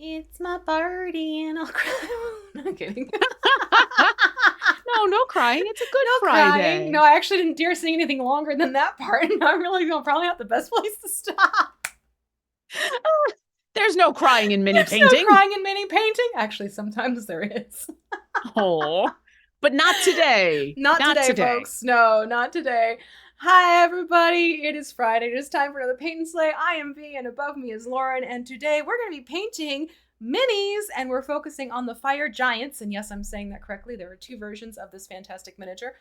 It's my party and I'll cry. I'm kidding. No crying. It's a good No Friday. crying. No, I actually didn't dare sing anything longer than that part. And I'm really probably not the best place to stop. There's no crying in mini There's painting. no crying in mini painting. Actually, sometimes there is. Oh, but not today. Not today, folks. No, not today. Hi, everybody. It is Friday. It is time for another Paint and Slay. I am Vee, and above me is Lauren. And today we're going to be painting minis, and we're focusing on the Fire Giants. And yes, I'm saying that correctly. There are two versions of this fantastic miniature.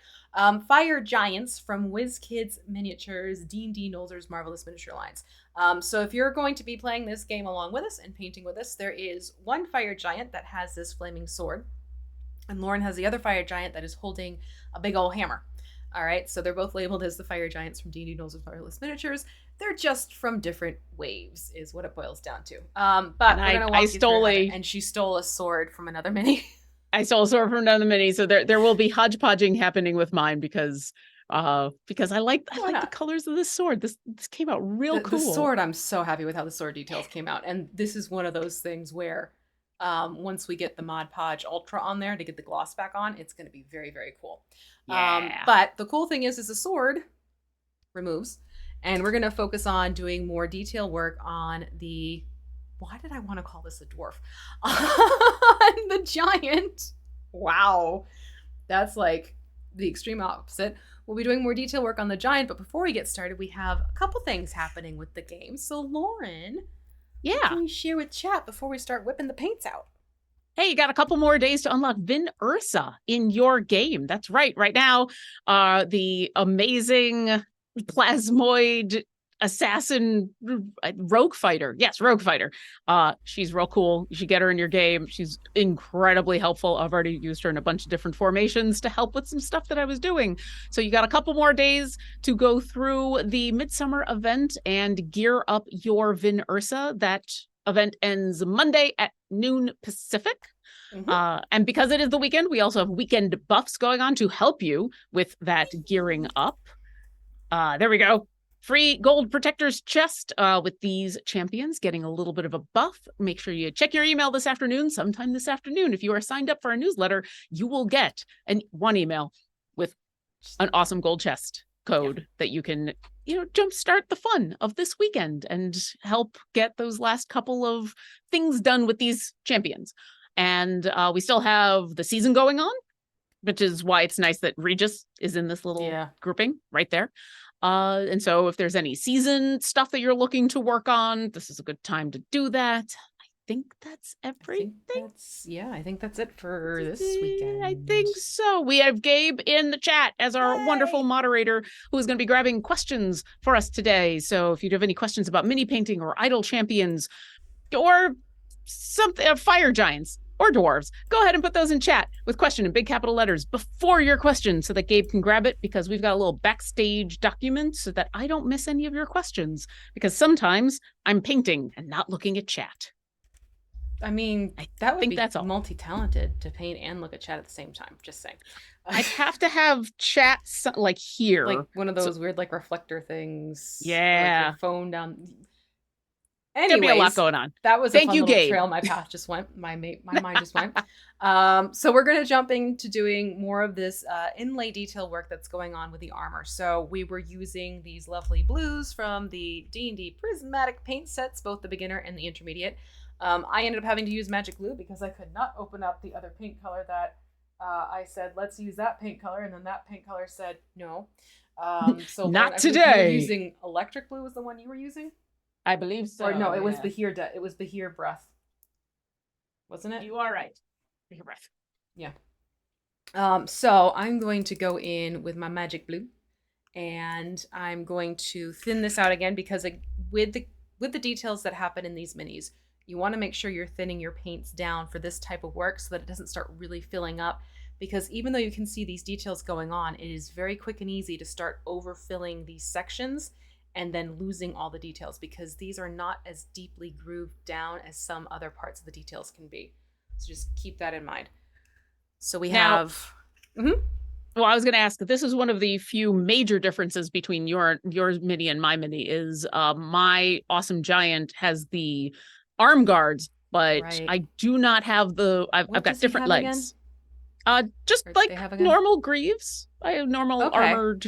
Fire Giants from WizKids Miniatures, D&D Nolzur's Marvelous Miniature Lines. So if you're going to be playing this game along with us and painting with us, there is one Fire Giant that has this flaming sword. And Lauren has the other Fire Giant that is holding a big old hammer. All right, so they're both labeled as the Fire Giants from D&D Nolzur's Marvelous Miniatures. They're just from different waves, is what it boils down to. But we're gonna walk you through it. And she stole a sword from another mini. I stole a sword from another mini, so there will be hodgepodging happening with mine because I like the colors of this sword. This came out real cool. The sword, I'm so happy with how the sword details came out, and this is one of those things where once we get the Mod Podge Ultra on there to get the gloss back on, it's going to be very, very cool. Yeah. But the cool thing is the sword removes, and we're going to focus on doing more detail work on the, why did I want to call this a dwarf? On the giant. Wow. That's like the extreme opposite. We'll be doing more detail work on the giant, but before we get started, we have a couple things happening with the game. So Lauren, what can you share with chat before we start whipping the paints out? Hey, you got a couple more days to unlock Vin Ursa in your game. That's right. Right now, the amazing plasmoid assassin rogue fighter. Yes, rogue fighter. She's real cool. You should get her in your game. She's incredibly helpful. I've already used her in a bunch of different formations to help with some stuff that I was doing. So you got a couple more days to go through the Midsummer event and gear up your Vin Ursa. That event ends Monday at noon Pacific. Mm-hmm. And because it is the weekend, we also have weekend buffs going on to help you with that gearing up. There we go. Free gold protectors chest with these champions getting a little bit of a buff. Make sure you check your email this afternoon. Sometime this afternoon, if you are signed up for our newsletter, you will get one email with an awesome gold chest code that you can, jumpstart the fun of this weekend and help get those last couple of things done with these champions. And we still have the season going on, which is why it's nice that Regis is in this little grouping right there. And so if there's any season stuff that you're looking to work on, this is a good time to do that. I think that's everything. I think that's it for this weekend. I think so. We have Gabe in the chat as our wonderful moderator who is going to be grabbing questions for us today. So if you have any questions about mini painting or idle champions or something, fire giants or dwarves, go ahead and put those in chat with question in big capital letters before your question so that Gabe can grab it, because we've got a little backstage document so that I don't miss any of your questions, because sometimes I'm painting and not looking at chat. I mean, that would be multi-talented to paint and look at chat at the same time. Just saying. I'd have to have chat like here. Like one of those weird like reflector things. Yeah. Like your phone down. Anyways, there'll be a lot going on. That was a fun little trail my path just went. My mind just went. So we're going to jump into doing more of this inlay detail work that's going on with the armor. So we were using these lovely blues from the D&D prismatic paint sets, both the beginner and the intermediate. I ended up having to use magic glue because I could not open up the other paint color that I said, let's use that paint color. And then that paint color said, no. So not today. Using electric blue was the one you were using? I believe so. Or no, it was Bahir. It was Bahir breath, wasn't it? You are right. Bahir breath. Yeah. So I'm going to go in with my magic blue, and I'm going to thin this out again because with the details that happen in these minis, you want to make sure you're thinning your paints down for this type of work so that it doesn't start really filling up. Because even though you can see these details going on, it is very quick and easy to start overfilling these sections and then losing all the details, because these are not as deeply grooved down as some other parts of the details can be. So just keep that in mind. So we have... Well, I was going to ask, this is one of the few major differences between your mini and my mini is my awesome giant has the arm guards but Right. I do not have I've What got does he different have again? legs. Just Or they like have again? normal greaves. I have normal Okay. armored.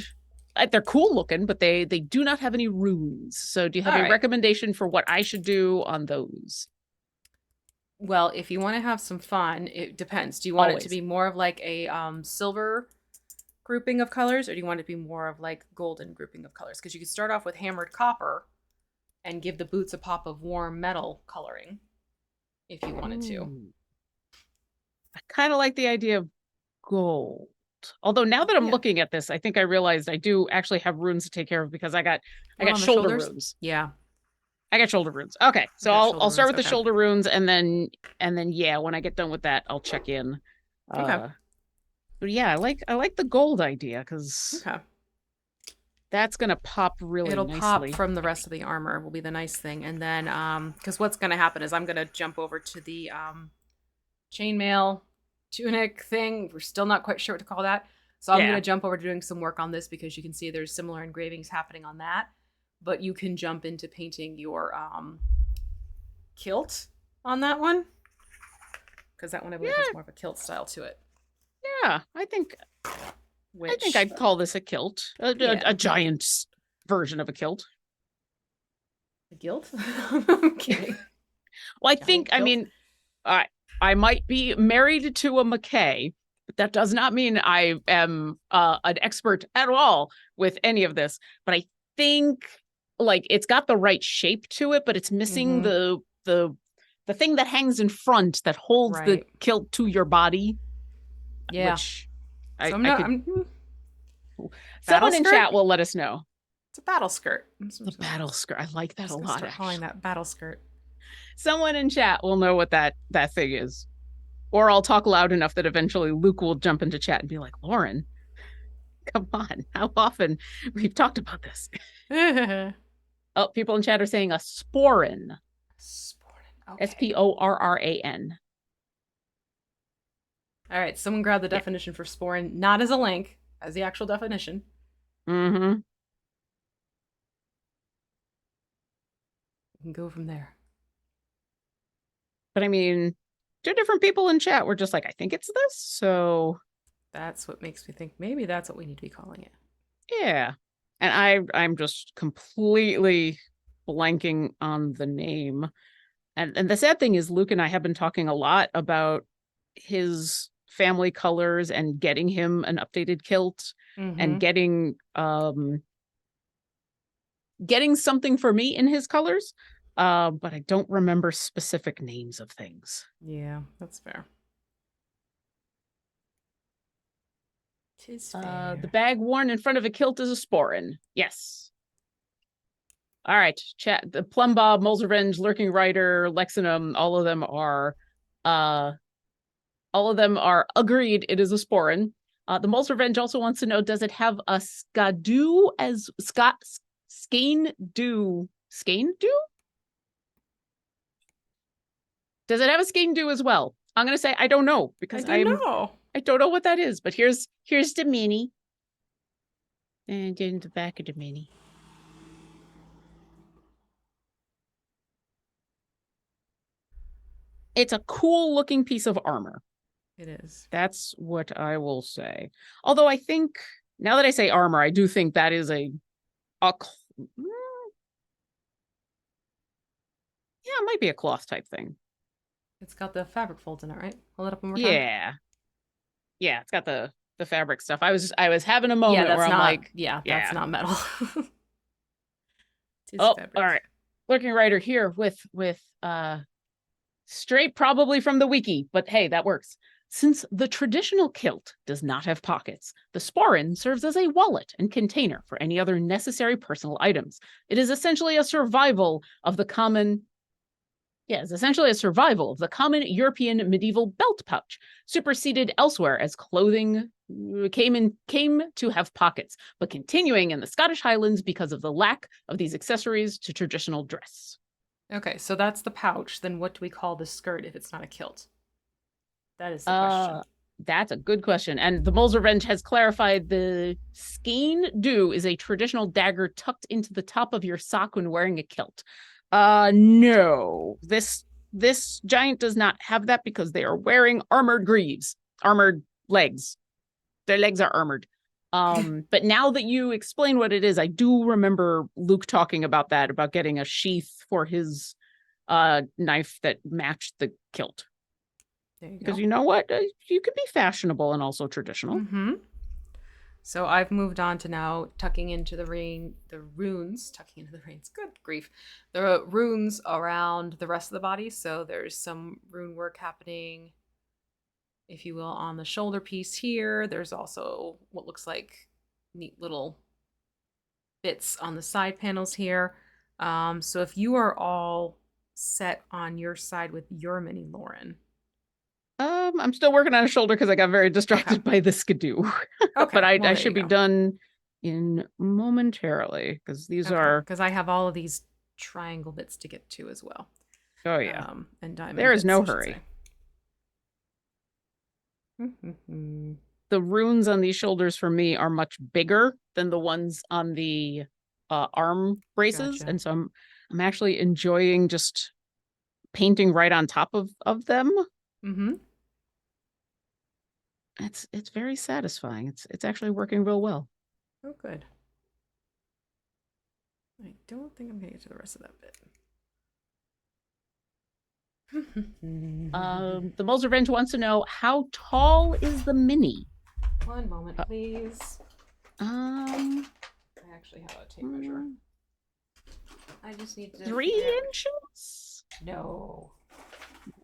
They're cool looking, but they do not have any runes. So do you have All a right. recommendation for what I should do on those? Well, if you want to have some fun, it depends. Do you want it to Always. be more of like a silver grouping of colors, or do you want it to be more of like golden grouping of colors? Because you could start off with hammered copper and give the boots a pop of warm metal coloring if you wanted to. Ooh. I kind of like the idea of gold. Although now that I'm Yeah. looking at this, I think I realized I do actually have runes to take care of because I One got on the shoulder shoulders? runes. Yeah. I got shoulder runes. Okay, I've so got I'll shoulder start runes. with the Okay. shoulder runes and then yeah, when I get done with that, I'll check in. Okay. Uh but yeah, I like the gold idea because Okay. that's gonna pop really It'll pop nicely. from the rest of the armor will be the nice thing. And then because what's gonna happen is I'm gonna jump over to the chainmail tunic thing. We're still not quite sure what to call that. So I'm Yeah. gonna jump over to doing some work on this because you can see there's similar engravings happening on that. But you can jump into painting your kilt on that one. Because that one I believe has Yeah, more of a kilt style to it. yeah. I think Which I'd call this a kilt. yeah. A giant version of a kilt. The guilt? I'm kidding. Well, Giant I kilt? mean, I I might be married to a McKay, but that does not mean I am an expert at all with any of this. But I think like it's got the right shape to it, but it's missing Mm-hmm. the thing that hangs in front that holds the Right. kilt to your body, Yeah. which So I'm I not could. I'm battle Someone in skirt? chat will let us know. It's a battle skirt. The battle skirt. I like I'm that a just gonna lot, start calling actually. that battle skirt. Someone in chat will know what that thing is. Or I'll talk loud enough that eventually Luke will jump into chat and be like, Lauren, come on. How often we've talked about this? Oh, people in chat are saying a sporin. Sporting. Okay. Sporran. All right. Someone grab the Yeah. definition for sporin, not as a link, as the actual definition. Mm-hmm. We can go from there. But I mean, two different people in chat were just like, I think it's this. So That's what makes me think maybe that's what we need to be calling it. yeah. And I'm just completely blanking on the name. And the sad thing is Luke and I have been talking a lot about his family colors and getting him an updated kilt and Mm-hmm. getting something for me in his colors. But I don't remember specific names of things. Yeah, that's fair. Tis fair. The bag worn in front of a kilt is a sporin. Yes. All right, chat. The Plumbob, Mole's Revenge, Lurking Rider, Lexinum, all of them are agreed it is a sporin. The Mole's Revenge also wants to know, does it have a skadu as Scott Skane do? Skane do? Does it have a Skane do as well? I'm gonna say I don't know because I don't know. I don't know what that is, but here's the mini. And in the back of the mini. It's a cool looking piece of armor. It is. That's what I will say. Although I think now that I say armor, I do think that is yeah, it might be a cloth type thing. It's got the fabric folds in it, right? Hold it up one more time. Yeah. Yeah, it's got the fabric stuff. I was having a moment where I'm like, that's not metal. oh, fabric. all right. Lurking Rider here with straight probably from the wiki, but hey, that works. Since the traditional kilt does not have pockets, the sporin serves as a wallet and container for any other necessary personal items. It is essentially a survival of the common European medieval belt pouch, superseded elsewhere as clothing came to have pockets, but continuing in the Scottish Highlands because of the lack of these accessories to traditional dress. Okay, so that's the pouch. Then what do we call the skirt if it's not a kilt? That is the question. That's a good question. And the Mole's Revenge has clarified the skein do is a traditional dagger tucked into the top of your sock when wearing a kilt. No. This This giant does not have that because they are wearing armored greaves, armored legs. Their legs are armored. But now that you explain what it is, I do remember Luke talking about that, about getting a sheath for his knife that matched the kilt. There you Because go. you know what? You could be fashionable and also traditional. Mm-hmm. So I've moved on to now tucking into the runes, tucking into the reins, good grief, the runes around the rest of the body. So there's some rune work happening, if you will, on the shoulder piece here. There's also what looks like neat little bits on the side panels here. So if you are all set on your side with your mini Lauren. I'm still working on a shoulder because I got very distracted by the skidoo. Okay. But Well, I there you should be go. done in momentarily because these are. Because I have all of these triangle bits to get to as well. Oh yeah, And diamond there is bits, no I should hurry. say. The runes on these shoulders for me are much bigger than the ones on the arm braces, Gotcha. and so I'm actually enjoying just painting right on top of them. Mm-hmm. It's very satisfying. It's actually working real well. Oh, good. I don't think I'm gonna get to the rest of that bit. The Mole's Revenge wants to know, how tall is the mini? One moment, please. I actually have a tape measure. I just need to 3 inches? No.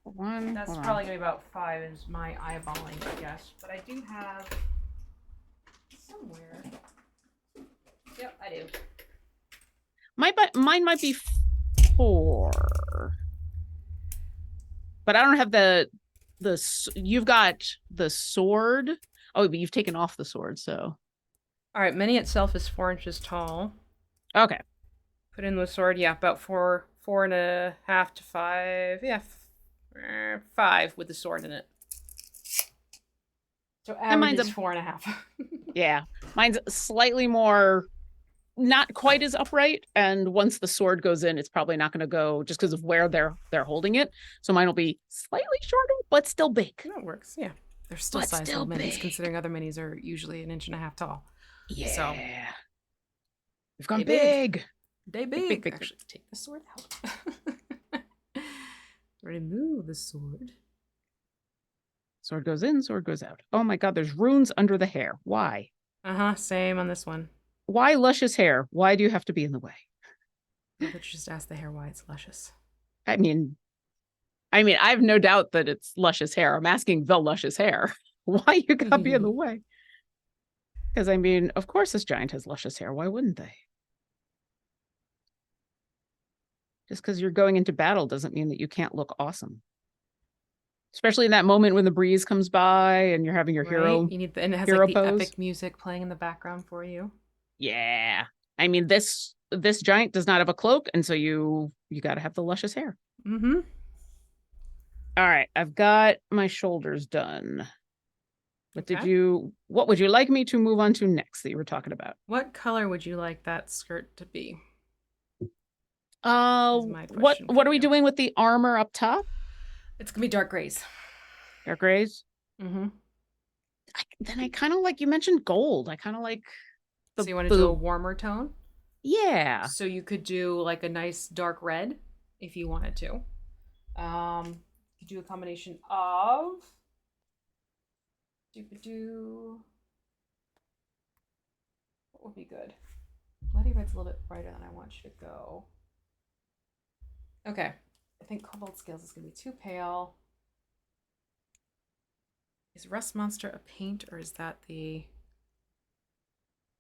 One. That's probably gonna be about 5 is my eyeballing, I guess. But I do have somewhere. Yep, I do. Mine might be 4. But I don't have the you've got the sword. Oh, but you've taken off the sword, so. All right, mini itself is 4 inches tall. Okay. Put in the sword, yeah, about 4.5 to 5. Yeah, 5 with the sword in it. So average is 4.5. Yeah, mine's slightly more, not quite as upright, and once the sword goes in, it's probably not going to go just because of where they're holding it. So mine will be slightly shorter, but still big. That works. Yeah, they're still sizable minis, considering other minis are usually 1.5 inches tall. Yeah, so we've gone big. They big. Actually, take the sword out. Remove the sword. Sword goes in, sword goes out. Oh my god, there's runes under the hair. Why? Same on this one. Why luscious hair? Why do you have to be in the way? I thought you just asked the hair why it's luscious. I mean, I have no doubt that it's luscious hair. I'm asking the luscious hair. Why you gotta be in the way? Because I mean, of course this giant has luscious hair. Why wouldn't they? Just because you're going into battle doesn't mean that you can't look awesome. Especially in that moment when the breeze comes by and you're having your hero. You need and it has like the epic music playing in the background for you. Yeah. I mean, this giant does not have a cloak, and so you got to have the luscious hair. Mm-hmm. All right, I've got my shoulders done. What would you like me to move on to next that you were talking about? What color would you like that skirt to be? What are we doing with the armor up top? It's gonna be dark grays. Dark grays? Mm-hmm. Then I kind of like, you mentioned gold. I kind of like so you want to do a warmer tone? Yeah. So you could do like a nice dark red if you wanted to. You do a combination of what would be good? Bloody red's a little bit brighter than I want you to go. Okay. I think Cobalt Scales is gonna be too pale. Is Rust Monster a paint or is that the...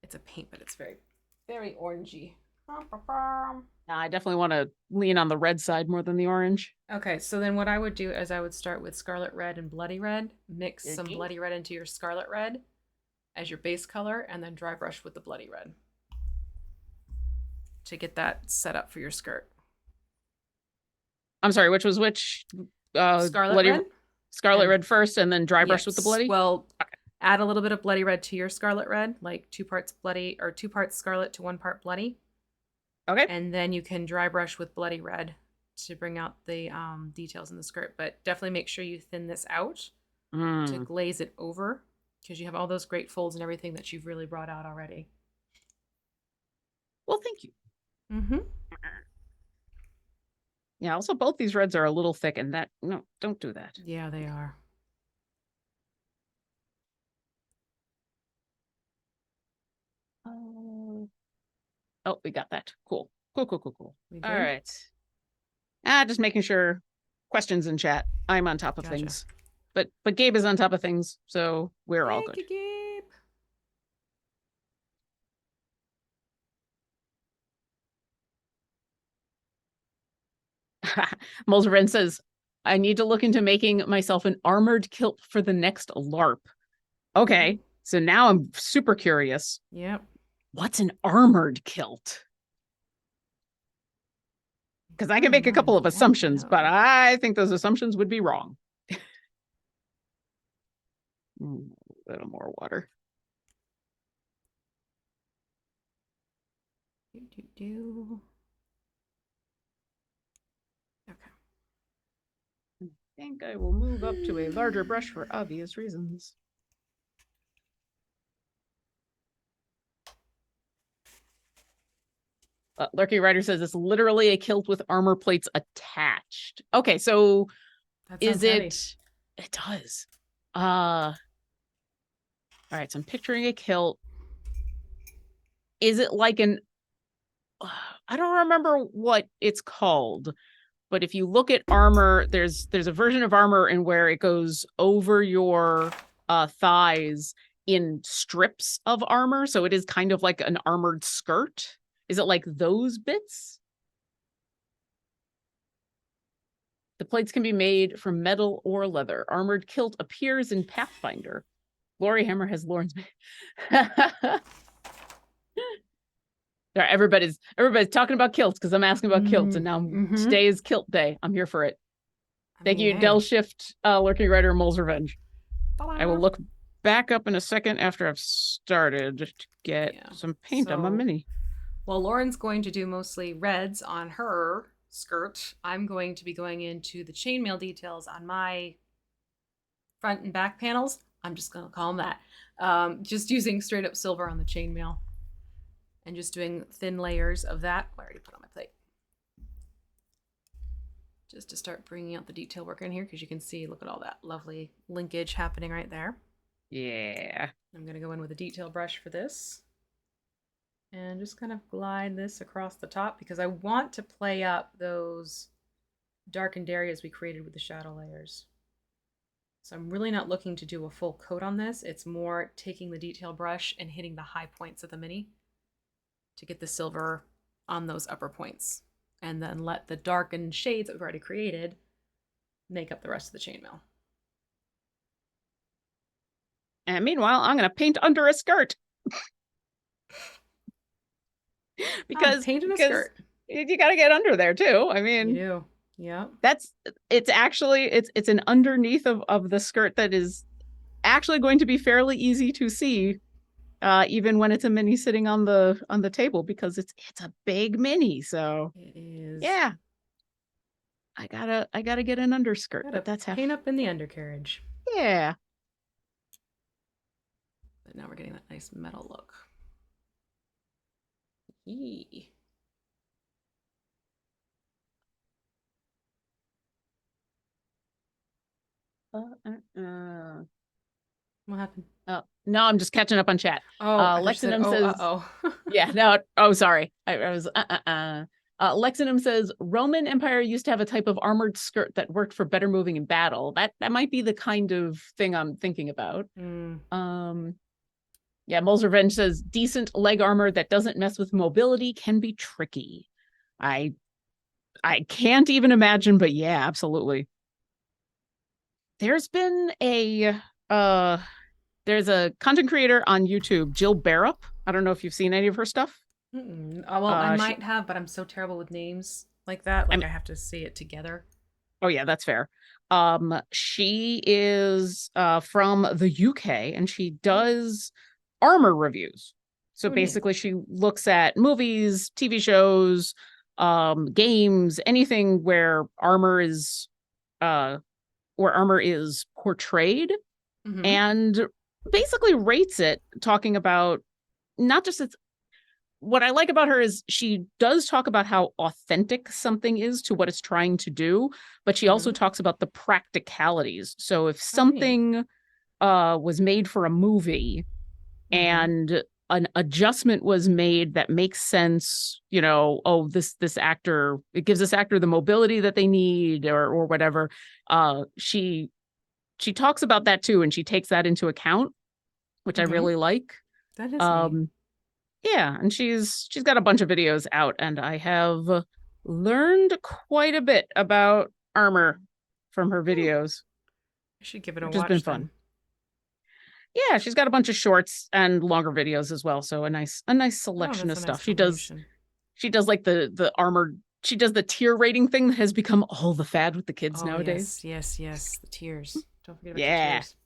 It's a paint, but it's very, very orangey. I definitely want to lean on the red side more than the orange. Okay, so then what I would do is I would start with Scarlet Red and Bloody Red, mix some Bloody Red into your Scarlet Red as your base color, and then dry brush with the Bloody Red to get that set up for your skirt. I'm sorry, which was which? Scarlet Red? Scarlet Red first, and then dry brush with the Bloody? Well, add a little bit of Bloody Red to your Scarlet Red, like 2 parts Bloody, or 2 parts Scarlet to 1 part Bloody. Okay. And then you can dry brush with Bloody Red to bring out the details in the skirt. But definitely make sure you thin this out to glaze it over, because you have all those great folds and everything that you've really brought out already. Well, thank you. Mm-hmm. Yeah, also both these reds are a little thick, and that, no, don't do that. Yeah, they are. Oh, we got that. Cool. Cool. We All good? right. Just making sure. Questions in chat. I'm on top of Gotcha. things. But Gabe is on top of things, so we're all good. Thank you, Gabe. Multiverse says, I need to look into making myself an armored kilt for the next LARP. Okay, so now I'm super curious. Yep. What's an armored kilt? Because I can make a couple of assumptions, but I think those assumptions would be wrong. A little more water. Okay. I think I will move up to a larger brush for obvious reasons. Lurking Rider says it's literally a kilt with armor plates attached. Okay, so is it? Heavy. It does. All right, so I'm picturing a kilt. Is it like an? I don't remember what it's called, but if you look at armor, there's a version of armor in where it goes over your thighs in strips of armor, so it is kind of like an armored skirt. Is it like those bits? The plates can be made from metal or leather. Armored kilt appears in Pathfinder. Lori Hammer has Lauren's. Everybody's talking about kilts because I'm asking about kilts, and now today is kilt day. I'm here for it. Thank you, Del Shift, Lurking Rider, Mole's Revenge. I will look back up in a second after I've started to get some paint on my mini. Well, Lauren's going to do mostly reds on her skirt. I'm going to be going into the chainmail details on my front and back panels. I'm just going to call them that. Just using straight up silver on the chainmail and just doing thin layers of that. I already put on my plate. Just to start bringing out the detail work in here, because you can see, look at all that lovely linkage happening right there. Yeah. I'm going to go in with a detail brush for this. And just kind of glide this across the top, because I want to play up those darkened areas we created with the shadow layers. So I'm really not looking to do a full coat on this. It's more taking the detail brush and hitting the high points of the mini to get the silver on those upper points. And then let the darkened shades that we've already created make up the rest of the chainmail. And meanwhile, I'm going to paint under a skirt. Because painting a skirt, you got to get under there too. I mean, you do. Yeah. It's actually, it's an underneath of the skirt that is actually going to be fairly easy to see, even when it's a mini sitting on the table, because it's a big mini. So it is. Yeah. I gotta get an underskirt, but that's paint up in the undercarriage. Yeah. But now we're getting that nice metal look. Yee. What happened? Oh, no, I'm just catching up on chat. Lexinum says, yeah, no, oh, sorry. I was, Lexinum says, Roman Empire used to have a type of armored skirt that worked for better moving in battle. That might be the kind of thing I'm thinking about. Yeah, Mole's Revenge says, decent leg armor that doesn't mess with mobility can be tricky. I can't even imagine, but yeah, absolutely. There's been there's a content creator on YouTube, Jill Barup. I don't know if you've seen any of her stuff. Well, I might have, but I'm so terrible with names like that. Like I have to see it together. Oh yeah, that's fair. She is from the UK, and she does armor reviews. So basically she looks at movies, TV shows, games, anything where armor is portrayed, Mm-hmm. and basically rates it, talking about not just its what I like about her is she does talk about how authentic something is to what it's trying to do, but she also Mm-hmm. talks about the practicalities. So if Oh, neat. something was made for a movie Mm-hmm. and an adjustment was made that makes sense, oh, this actor, it gives this actor the mobility that they need, or whatever. She talks about that too, and she takes that into account, which I Mm-hmm. really like. That is neat. Um, yeah, and she's got a bunch of videos out, and I have learned quite a bit about armor from her Hmm. videos, I should give it a which has been watch fun. then. Yeah, she's got a bunch of shorts and longer videos as well, so a nice Oh, selection that's of a nice stuff. She does like the armored, she does the tier rating thing that has become all the fad with the kids Oh, nowadays. yes, yes, yes. The tears. Don't forget about the Yeah. tears.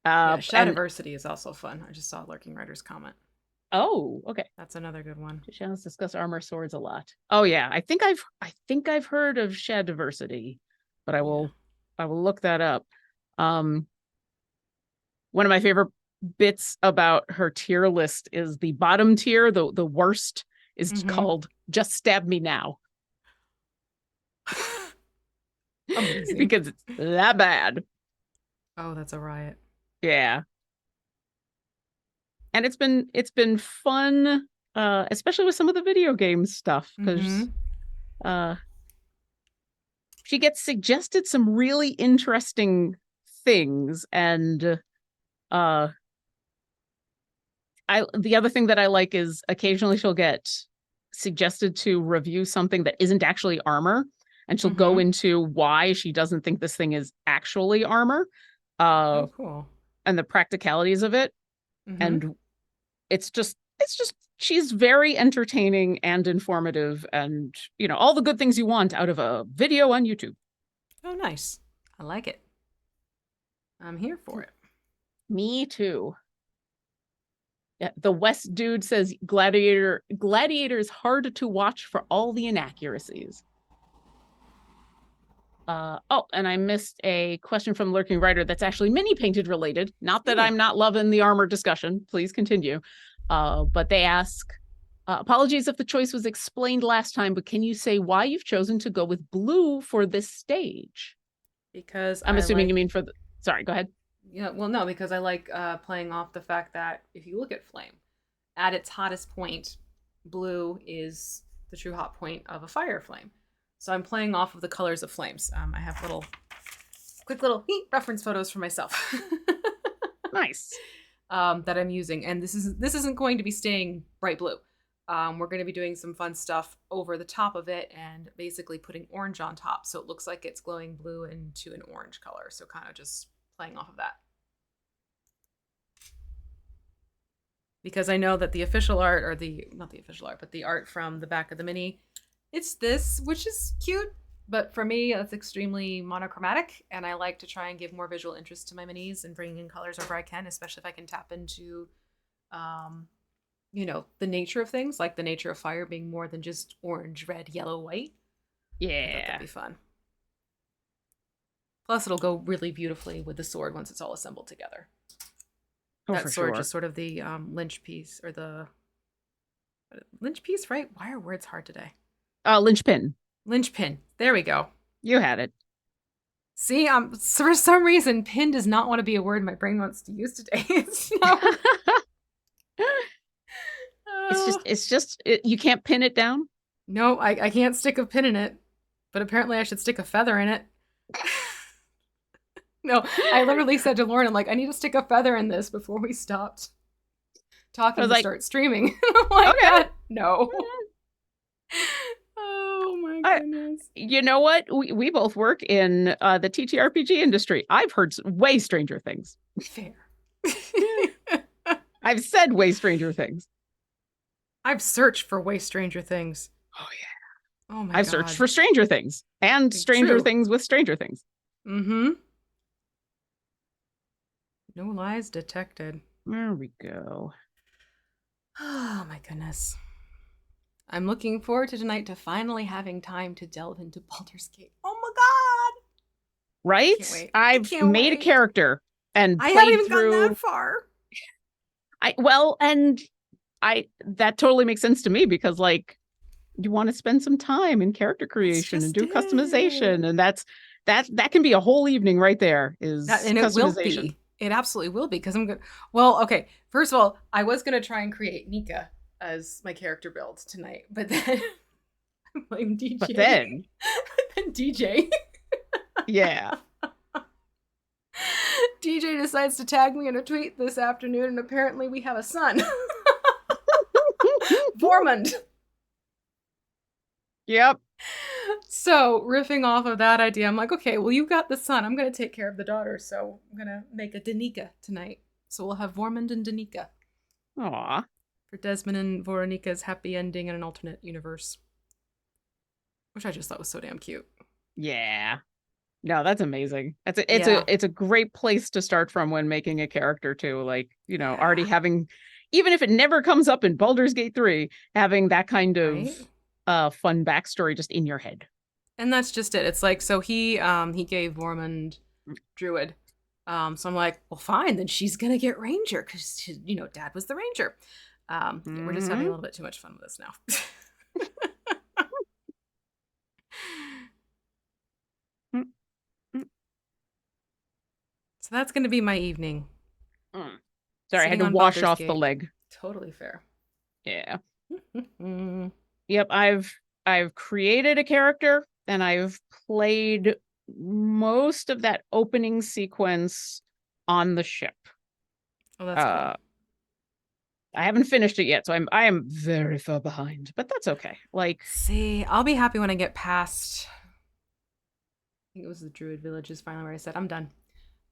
Yeah, And Shadiversity is also fun. I just saw Lurking Writer's comment. oh, okay. That's another good one. Shannon's discuss armor swords a lot. Oh yeah, I think I've heard of Shad Diversity, but I Yeah. will I will look that up. Um, one of my favorite bits about her tier list is the bottom tier, the worst, is Mm-hmm. called "Just Stab Me Now" Amazing. because it's that bad. Oh, that's a riot. Yeah, and it's been fun, especially with some of the video game stuff, Mm-hmm. because uh she gets suggested some really interesting things, and uh I the other thing that I like is occasionally she'll get suggested to review something that isn't actually armor, and she'll go Mm-hmm. into why she doesn't think this thing is actually armor, uh Oh, cool. and the practicalities of it. Mm-hmm. And it's just she's very entertaining and informative, and all the good things you want out of a video on YouTube. Oh, nice. I like it. I'm here for it. Me too. Yeah, the West dude says Gladiator is hard to watch for all the inaccuracies. Oh, and I missed a question from Lurking Writer that's actually mini painted related. Not that Ooh. I'm not loving the armor discussion. Please continue. But they ask, apologies if the choice was explained last time, but can you say why you've chosen to go with blue for this stage? Because I'm I assuming you like, mean for the. Sorry, go ahead. yeah, well, no, because I like playing off the fact that if you look at Flame, at its hottest point, blue is the true hot point of a fire flame. So I'm playing off of the colors of flames. I have quick little reference photos for myself Nice. that I'm using, and this isn't going to be staying bright blue. We're going to be doing some fun stuff over the top of it, and basically putting orange on top, so it looks like it's glowing blue into an orange color. So kind of just playing off of that. Because I know that the official art, or the not the official art, but the art from the back of the mini, it's this, which is cute. But for me, it's extremely monochromatic, and I like to try and give more visual interest to my minis and bring in colors wherever I can, especially if I can tap into, um, the nature of things, like the nature of fire being more than just orange, red, yellow, white. I thought that'd Yeah. be fun. Plus, it'll go really beautifully with the sword once it's all assembled together. Oh, That for sword sure. just sort of the lynch piece, or the lynch piece, right? Why are words hard today? Linchpin. Linchpin. There we go. You had it. See, for some reason, pin does not want to be a word my brain wants to use today. So, It's uh, just, you can't pin it down. no, I can't stick a pin in it, but apparently I should stick a feather in it. No, I literally said to Lauren, I'm like, I need to stick a feather in this before we stopped I talking was to like, start streaming. I'm like, okay. no. Oh my I, goodness. you know what? We both work in the TTRPG industry. I've heard way stranger things. Fair. I've said way stranger things. I've searched for way stranger things. Oh yeah. Oh my I've searched god. for stranger things and stranger True. things with stranger things. Mm-hmm. No lies detected. There we go. Oh my goodness. I'm looking forward to tonight to finally having time to delve into Baldur's Gate. Oh my god! I can't Right? wait. I I've can't made a wait. character and I haven't played even gotten that through. far. I that totally makes sense to me because like you want to spend some time in character That's creation and just do customization, it. and that can be a whole evening right there That is and it will customization. be. It absolutely will be because I'm good. Well, okay. First of all, I was gonna try and create Nika as my character build tonight, but then I'm like But DJ. then, And DJ. yeah. DJ decides to tag me in a tweet this afternoon, and apparently we have a son. Vormund. Yep. So, riffing off of that idea, I'm like, okay, well, you got the son. I'm going to take care of the daughter. So, I'm going to make a Danica tonight. So, we'll have Vormund and Danica Aw. for Desmond and Veronika's happy ending in an alternate universe, which I just thought was so damn cute. Yeah. No, that's amazing. Yeah. It's a great place to start from when making a character too. Like, already Yeah. having, even if it never comes up in Baldur's Gate 3, having that kind of Right? fun backstory just in your head. And that's just it. It's like, so he gave Vormund Druid. So I'm like, well, fine, then she's gonna get Ranger because Dad was the Ranger. Yeah, we're just having a little bit too much fun with this now. So that's gonna be my evening. Sorry, I had Sitting to on wash Baldur's off the Gate. leg. Totally fair. Yeah. Yep, I've created a character and I've played most of that opening sequence on the ship. Oh, that's cool. I haven't finished it yet, so I am very far behind, but that's okay. Like, See, I'll be happy when I get past. I think it was the Druid Village is finally where I said I'm done.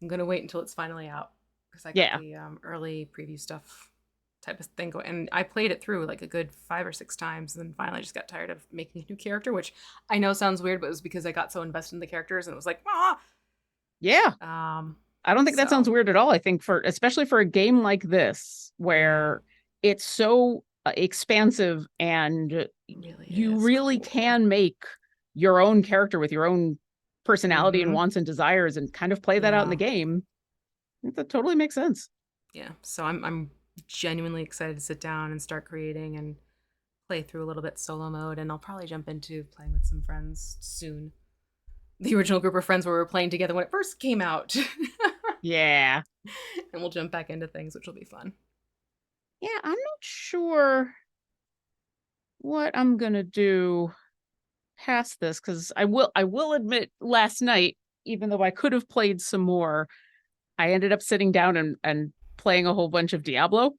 I'm gonna wait until it's finally out because I got yeah. the early preview stuff type of thing going, and I played it through like a good 5 or 6 times, and then finally just got tired of making a new character, which I know sounds weird, but it was because I got so invested in the characters, and it was like, ah. Yeah. I don't think that sounds weird at all. I think especially for a game like this, where it's so expansive and you really can make your own character with your own personality and wants and desires and kind of play that out in the game. I think that totally makes sense. Yeah. So I'm genuinely excited to sit down and start creating and play through a little bit solo mode, and I'll probably jump into playing with some friends soon. The original group of friends where we were playing together when it first came out. Yeah. And we'll jump back into things, which will be fun. Yeah, I'm not sure what I'm gonna do past this, because I will admit last night, even though I could have played some more, I ended up sitting down and playing a whole bunch of Diablo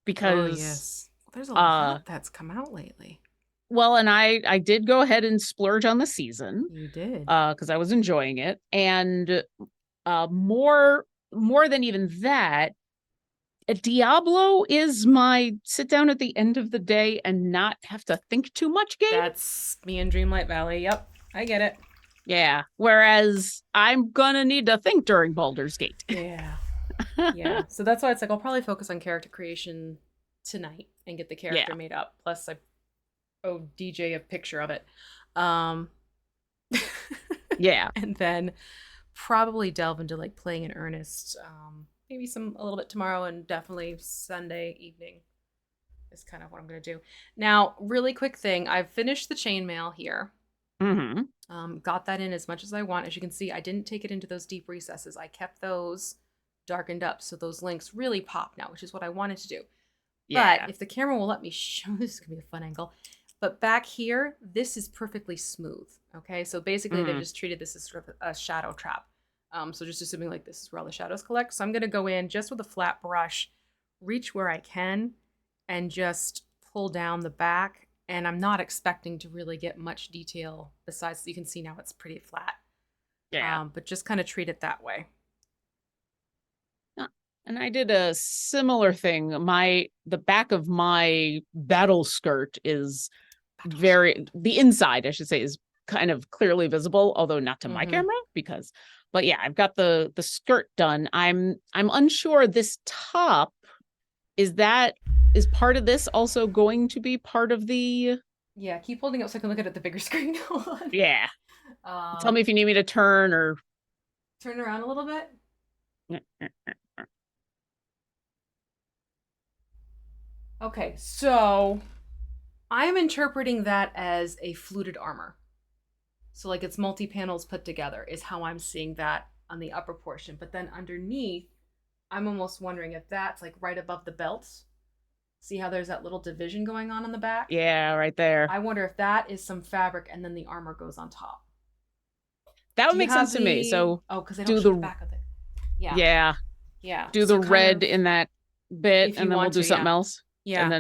because yes. There's a lot that's come out lately. Well, and I did go ahead and splurge on the season. You did. Because I was enjoying it. And more than even that, Diablo is my sit down at the end of the day and not have to think too much game. That's me in Dreamlight Valley. Yep, I get it. Yeah. Whereas I'm gonna need to think during Baldur's Gate. Yeah. Yeah. So that's why it's like I'll probably focus on character creation tonight and get the character made up. Plus I DJ a picture of it. Yeah. And then probably delve into like playing in earnest. Maybe a little bit tomorrow, and definitely Sunday evening is kind of what I'm gonna do. Now, really quick thing, I've finished the chainmail here. Got that in as much as I want. As you can see, I didn't take it into those deep recesses. I kept those darkened up, so those links really pop now, which is what I wanted to do. Yeah. But if the camera will let me show, this is gonna be a fun angle. But back here, this is perfectly smooth. Okay, so basically they just treated this as sort of a shadow trap. So just assuming like this is where all the shadows collect. So I'm gonna go in just with a flat brush, reach where I can, and just pull down the back. And I'm not expecting to really get much detail besides you can see now it's pretty flat. Yeah. But just kind of treat it that way. And I did a similar thing. The back of my battle skirt is the inside, I should say, is kind of clearly visible, although not to my camera but yeah, I've got the skirt done. I'm unsure this top, is part of this also going to be part of the Yeah, keep holding it so I can look at the bigger screen. Hold on. Yeah. Tell me if you need me to turn or Turn around a little bit. Okay, so I'm interpreting that as a fluted armor. So like it's multi-panels put together is how I'm seeing that on the upper portion. But then underneath, I'm almost wondering if that's like right above the belt. See how there's that little division going on the back? Yeah, right there. I wonder if that is some fabric and then the armor goes on top. That Do would you make have sense to me. the So oh, because they don't do show the the back of it. Yeah. yeah, Yeah. do So the kind red of in that bit, if you and then we'll want do to, something yeah. else, Yeah. and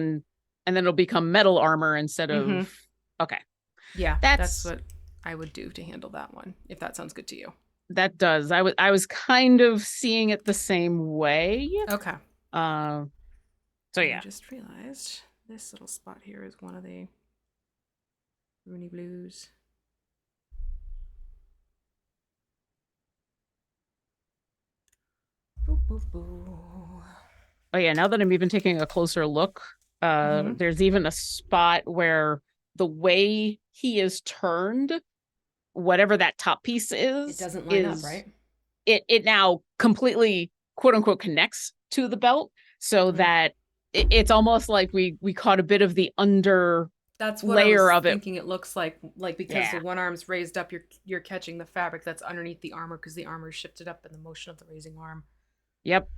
then it'll become metal armor instead Mm-hmm. of okay. Yeah, that's That's what I would do to handle that one, if that sounds good to you. that does. I was kind of seeing it the same way. Okay. Uh, so And I yeah. just realized this little spot here is one of the Rooney Blues. Boo, boo, boo. Oh yeah, now that I'm even taking a closer look, there's even a spot where the way he is turned, whatever that top piece It doesn't line up, is right? it now completely quote unquote connects to the belt, so that it's almost like we caught a bit of the under That's what I layer was of it. thinking it looks like because the Yeah. one arm's raised up, you're catching the fabric that's underneath the armor because the armor is shifted up in the motion of the raising arm. Yep.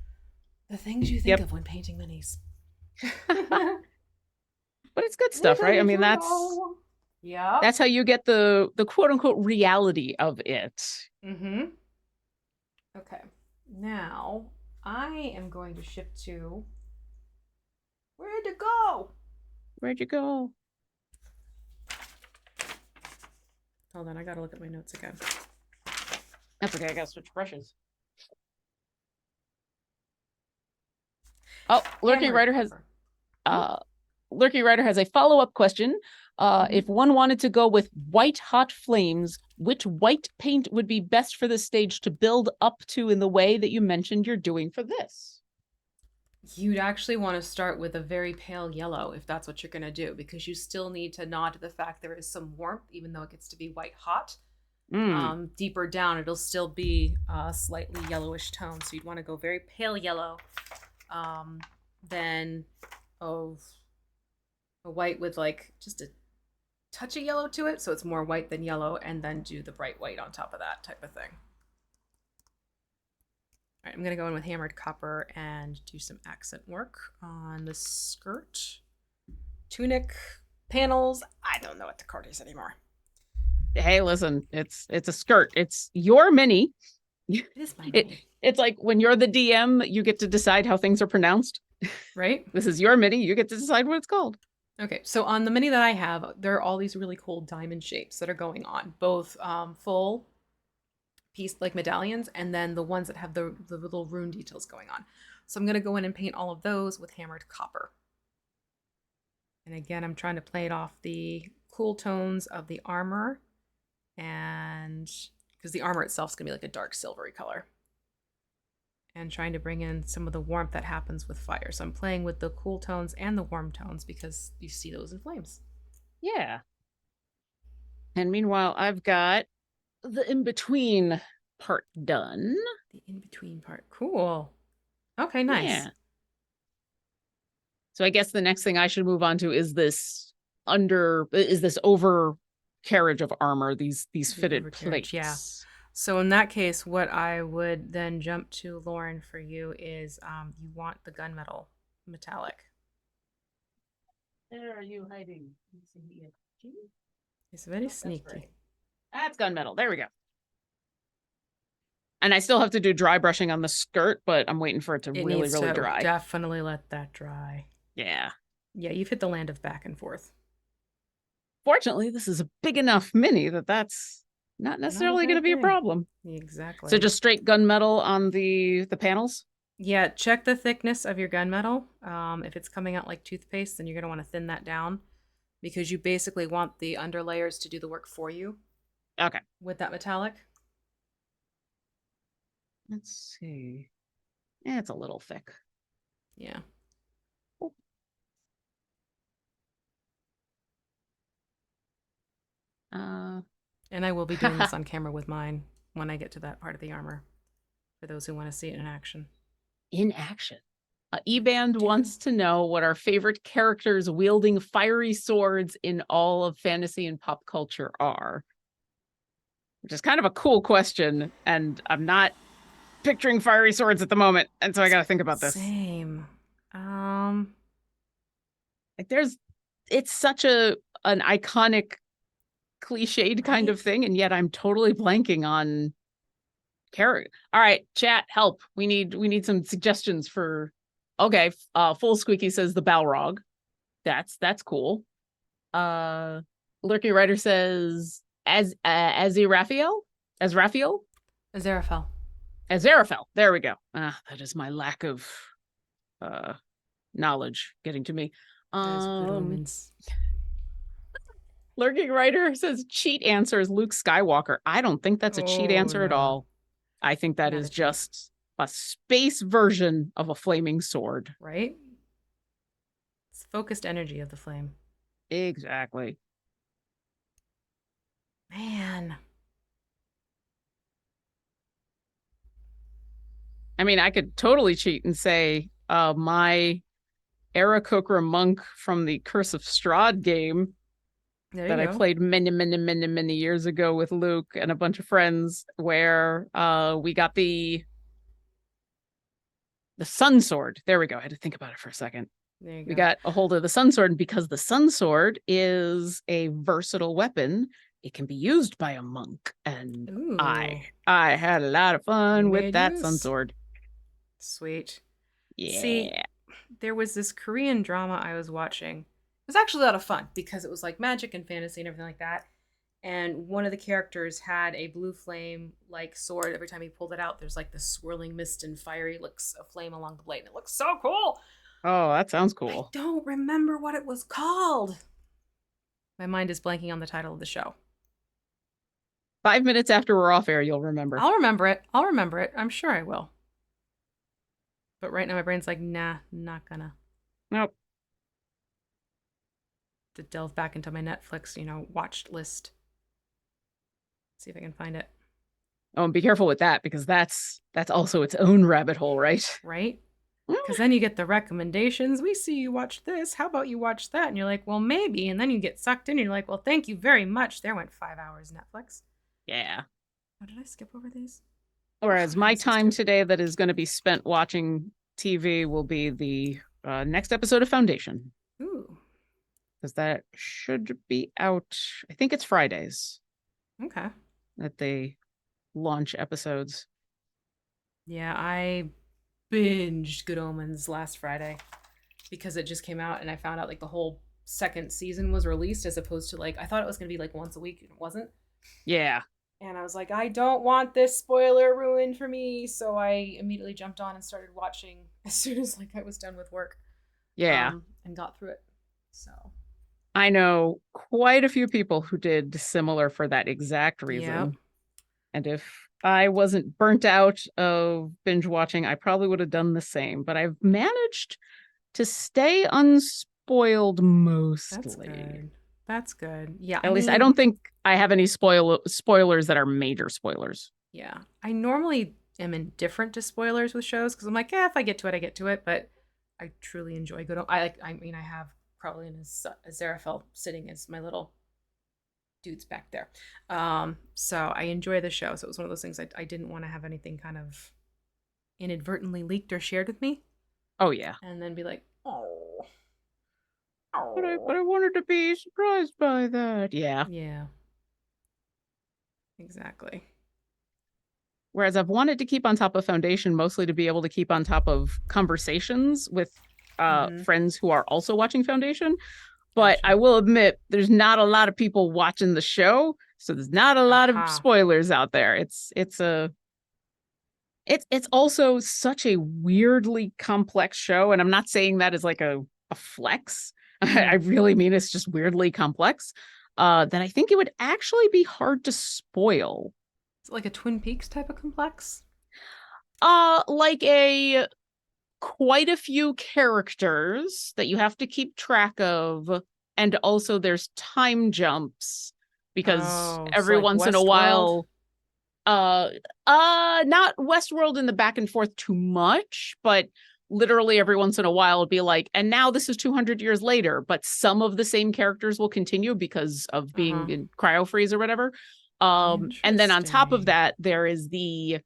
The things you think Yep. of when painting minis. But it's good stuff, right? I Ready mean, to that's go. Yeah. that's how you get the quote unquote reality of it. Mm-hmm. Okay. Now I am going to shift to where to go. Where'd you go? Hold on, I gotta look at my notes again. That's okay. I gotta switch brushes. Oh, Lurking Rider has Lurky Rider has a follow-up question. If one wanted to go with white hot flames, which white paint would be best for this stage to build up to in the way that you mentioned you're doing for this? You'd actually want to start with a very pale yellow if that's what you're going to do, because you still need to nod to the fact there is some warmth, even though it gets to be white hot. Deeper down, it'll still be a slightly yellowish tone. So you'd want to go very pale yellow, then a white with like just a touch of yellow to it, so it's more white than yellow, and then do the bright white on top of that type of thing. All right, I'm gonna go in with hammered copper and do some accent work on the skirt, tunic, panels. I don't know what the card is anymore. Hey, listen, it's a skirt. It's your mini. It is my mini. It's like when you're the DM, you get to decide how things are pronounced. Right? This is your mini. You get to decide what it's called. Okay, so on the mini that I have, there are all these really cool diamond shapes that are going on, both full piece like medallions, and then the ones that have the little rune details going on. So I'm going to go in and paint all of those with hammered copper. And again, I'm trying to play it off the cool tones of the armor, and because the armor itself is going to be like a dark silvery color. And trying to bring in some of the warmth that happens with fire. So I'm playing with the cool tones and the warm tones because you see those in flames. Yeah. And meanwhile, I've got the in-between part done. The in-between part. Cool. Okay, nice. Yeah. So I guess the next thing I should move on to is this over carriage of armor, these fitted plates. Yeah. So in that case, what I would then jump to, Lauren, for you is you want the gunmetal metallic. Where are you hiding? It's very sneaky. That's gunmetal. There we go. And I still have to do dry brushing on the skirt, but I'm waiting for it to really dry. Definitely let that dry. Yeah. Yeah, you've hit the land of back and forth. Fortunately, this is a big enough mini that's not necessarily going to be a problem. Exactly. So just straight gunmetal on the panels? Yeah, check the thickness of your gunmetal. If it's coming out like toothpaste, then you're going to want to thin that down because you basically want the underlayers to do the work for you. Okay. With that metallic. Let's see. Yeah, it's a little thick. Yeah. And I will be doing this on camera with mine when I get to that part of the armor, for those who want to see it in action. In action. Eband wants to know what our favorite characters wielding fiery swords in all of fantasy and pop culture are. Which is kind of a cool question, and I'm not picturing fiery swords at the moment, and so I got to think about this. Same. Like it's such an iconic, cliched kind of thing, and yet I'm totally blanking on character. All right, chat, help. We need some suggestions for. Okay, Full Squeaky says the Balrog. That's cool. Lurking Writer says as Raphael? Aziraphale. Aziraphale. There we go. That is my lack of knowledge getting to me. Lurking Writer says cheat answer is Luke Skywalker. I don't think that's a cheat answer at all. I think that is just a space version of a flaming sword. Right? It's focused energy of the flame. Exactly. Man. I mean, I could totally cheat and say my Aarakocra monk from the Curse of Strahd game that I played many years ago with Luke and a bunch of friends, where we got the Sun Sword. There we go. I had to think about it for a second. We got a hold of the Sun Sword, and because the Sun Sword is a versatile weapon, it can be used by a monk. And I had a lot of fun with that Sun Sword. Sweet. Yeah. See, there was this Korean drama I was watching. It was actually a lot of fun because it was like magic and fantasy and everything like that. And one of the characters had a blue flame like sword. Every time he pulled it out, there's like this swirling mist and fiery looks of flame along the blade. And it looks so cool. Oh, that sounds cool. I don't remember what it was called. My mind is blanking on the title of the show. 5 minutes after we're off air, you'll remember. I'll remember it. I'm sure I will. But right now my brain's like, nah, not gonna. Nope. To delve back into my Netflix, watched list. See if I can find it. Oh, and be careful with that, because that's also its own rabbit hole, right? Right? Because then you get the recommendations. We see you watch this. How about you watch that? And you're like, well, maybe. And then you get sucked in. And you're like, well, thank you very much. There went 5 hours Netflix. Yeah. Oh, did I skip over these? Whereas my time today that is going to be spent watching TV will be the next episode of Foundation. Ooh. Because that should be out, I think it's Fridays. Okay. That they launch episodes. Yeah, I binged Good Omens last Friday because it just came out and I found out like the whole second season was released, as opposed to like, I thought it was going to be like once a week and it wasn't. Yeah. And I was like, I don't want this spoiler ruined for me. So I immediately jumped on and started watching as soon as like I was done with work. Yeah. And got through it. So I know quite a few people who did similar for that exact reason. Yep. And if I wasn't burnt out of binge watching, I probably would have done the same. But I've managed to stay unspoiled mostly. That's good. Yeah. At least I don't think I have any spoilers that are major spoilers. Yeah. I normally am indifferent to spoilers with shows because I'm like, if I get to it, I get to it. But I truly enjoy Good Omens. I have probably an Aziraphale sitting as my little dudes back there. So I enjoy the show. So it was one of those things I didn't want to have anything kind of inadvertently leaked or shared with me. Oh, yeah. And then be like, oh. But I wanted to be surprised by that. Yeah. Yeah. Exactly. Whereas I've wanted to keep on top of Foundation mostly to be able to keep on top of conversations with friends who are also watching Foundation. But I will admit, there's not a lot of people watching the show, so there's not a lot of spoilers out there. It's also such a weirdly complex show, and I'm not saying that as like a flex. I really mean it's just weirdly complex. That I think it would actually be hard to spoil. Is it like a Twin Peaks type of complex? Like quite a few characters that you have to keep track of, and also there's time jumps because Oh, so every like once in a Westworld? while, not Westworld in the back and forth too much, but literally every once in a while it'll be like, and now this is 200 years later, but some of the same characters will continue because of being Uh-huh. in cryo freeze or whatever. And then on top of Interesting. that, there is the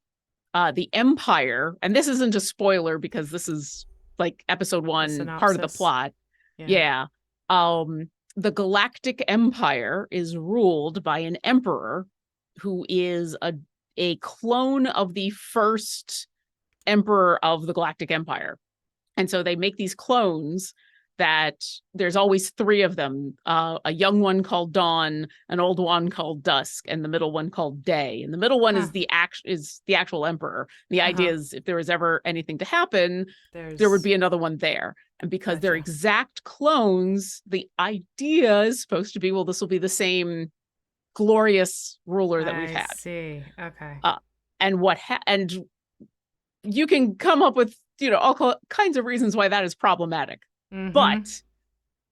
Empire, and this isn't a spoiler because this is like episode The 1, part of the synopsis. plot. Yeah. Yeah. The Galactic Empire is ruled by an emperor who is a clone of the first emperor of the Galactic Empire. And so they make these clones that there's always 3 of them, a young one called Dawn, an old one called Dusk, and the middle one called Day. And the middle one Huh. is the actual emperor. The idea Uh-huh. is if there was ever anything to happen, there would There's be another one there. And because they're gotcha. exact clones, the idea is supposed to be, well, this will be the same glorious ruler that we've I had. see. Okay. Uh, and you can come up with, all kinds of reasons why that is problematic. Mm-hmm.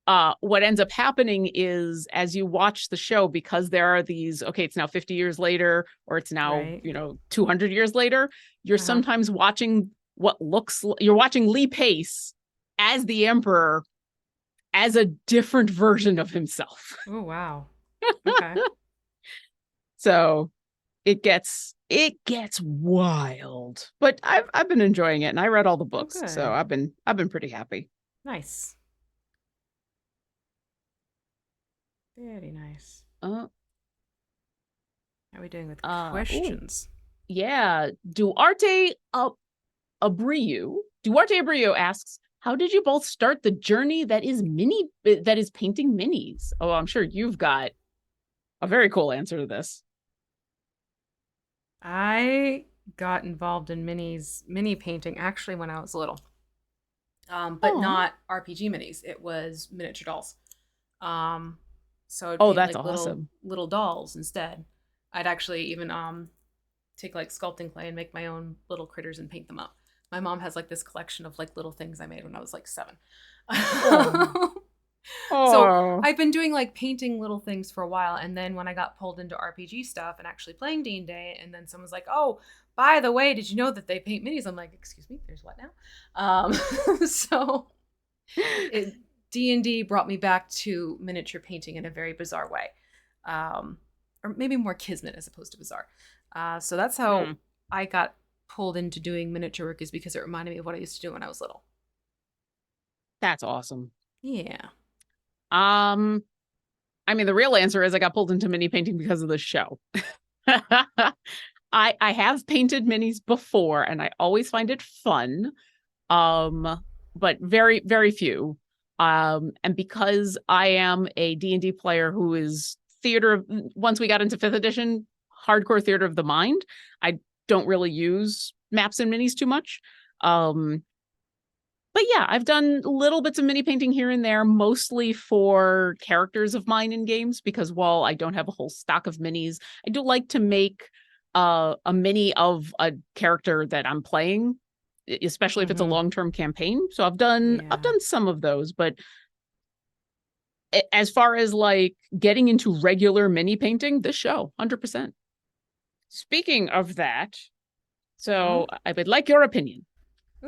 But what ends up happening is as you watch the show, because there are these, okay, it's now 50 years later, or it's now, Right. 200 years later, you're Uh-huh. sometimes watching you're watching Lee Pace as the Emperor as a different version of himself. Oh, wow. Okay. So it gets wild, but I've been enjoying it, and I read all the Oh, books, so good. I've been pretty happy. Nice. Very nice. Uh, How are we doing with oh questions? yeah, Duarte Abreu asks, how did you both start the journey that is painting minis? Oh, I'm sure you've got a very cool answer to this. I got involved in mini painting actually when I was little. But Oh, not RPG minis. It was miniature dolls. Um, so I'd oh, paint that's like awesome. little dolls instead. I'd actually even take like sculpting clay and make my own little critters and paint them up. My mom has like this collection of like little things I made when I was like 7. Oh, So oh, I've been doing like painting little things for a while, and then when I got pulled into RPG stuff and actually playing D&D, and then someone's like, "Oh, by the way, did you know that they paint minis?" I'm like, "Excuse me, there's what now?" So it D&D brought me back to miniature painting in a very bizarre way, or maybe more kismet as opposed to bizarre. So that's how hmm, I got pulled into doing miniature work, is because it reminded me of what I used to do when I was little. that's awesome. Yeah. Um, I mean, the real answer is I got pulled into mini painting because of the show. I have painted minis before, and I always find it fun. But very, very few. And because I am a D&D player who is once we got into 5th edition, hardcore theater of the mind, I don't really use maps and minis too much. Um, but yeah, I've done little bits of mini painting here and there, mostly for characters of mine in games, because while I don't have a whole stock of minis, I do like to make a mini of a character that I'm playing, especially if it's a Mm-hmm. long-term campaign. So I've Yeah. done some of those, but as far as like getting into regular mini painting, this show, 100%. Speaking of that, Uh-huh. so I would like your opinion.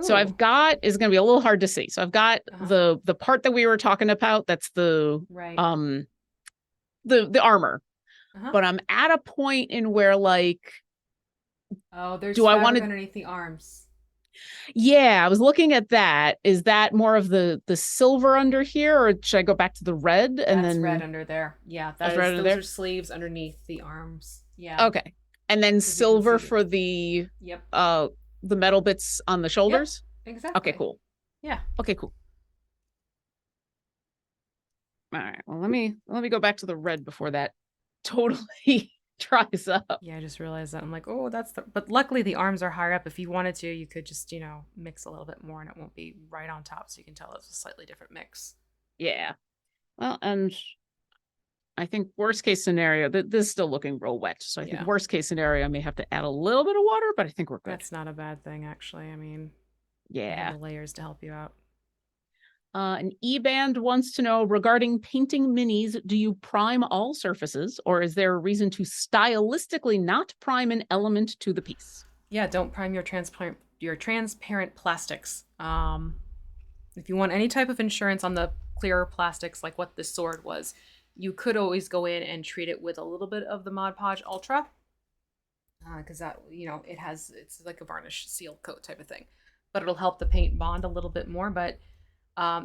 So Ooh. I've got is going to be a little hard to see. So I've got Uh-huh. the part that we were talking about. That's Right. um the armor. Uh-huh. But I'm at a point in where like, Oh, there's do I want fabric to? underneath the arms. Yeah, I was looking at that. Is that more of the silver under here, or should I go back to the red and That's red then under there. Yeah, that's red under those are there? sleeves underneath the arms. Yeah, Okay, and then because you can silver see the. for Yep. the metal bits on the Yep. shoulders. Okay, Exactly. cool. Yeah. Okay, cool. All right. Well, let me go back to the red before that totally dries up. Yeah, I just realized that. I'm like, oh, that's the. But luckily, the arms are higher up. If you wanted to, you could just, mix a little bit more, and it won't be right on top, so you can tell it's a slightly different mix. Yeah. Well, and I think worst case scenario, this is still looking real wet. So I think Yeah, worst case scenario, I may have to add a little bit of water, but I think we're good. that's not a bad thing, actually. I mean, you have Yeah. the layers to help you out. An E-band wants to know, regarding painting minis, do you prime all surfaces, or is there a reason to stylistically not prime an element to the piece? Yeah, don't prime your transparent plastics. If you want any type of insurance on the clearer plastics, like what this sword was, you could always go in and treat it with a little bit of the Mod Podge Ultra, because that, it's like a varnish seal coat type of thing, but it'll help the paint bond a little bit more. But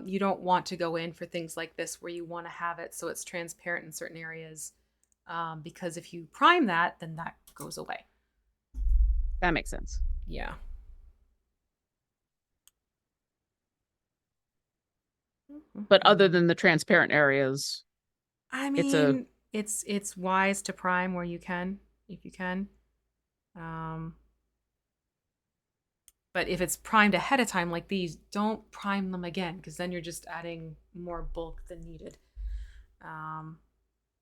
you don't want to go in for things like this where you want to have it so it's transparent in certain areas, because if you prime that, then that goes away. That makes sense. Yeah. But other than the transparent areas, I it's a mean, it's wise to prime where you can, if you can. Um, but if it's primed ahead of time like these, don't prime them again, because then you're just adding more bulk than needed. Um,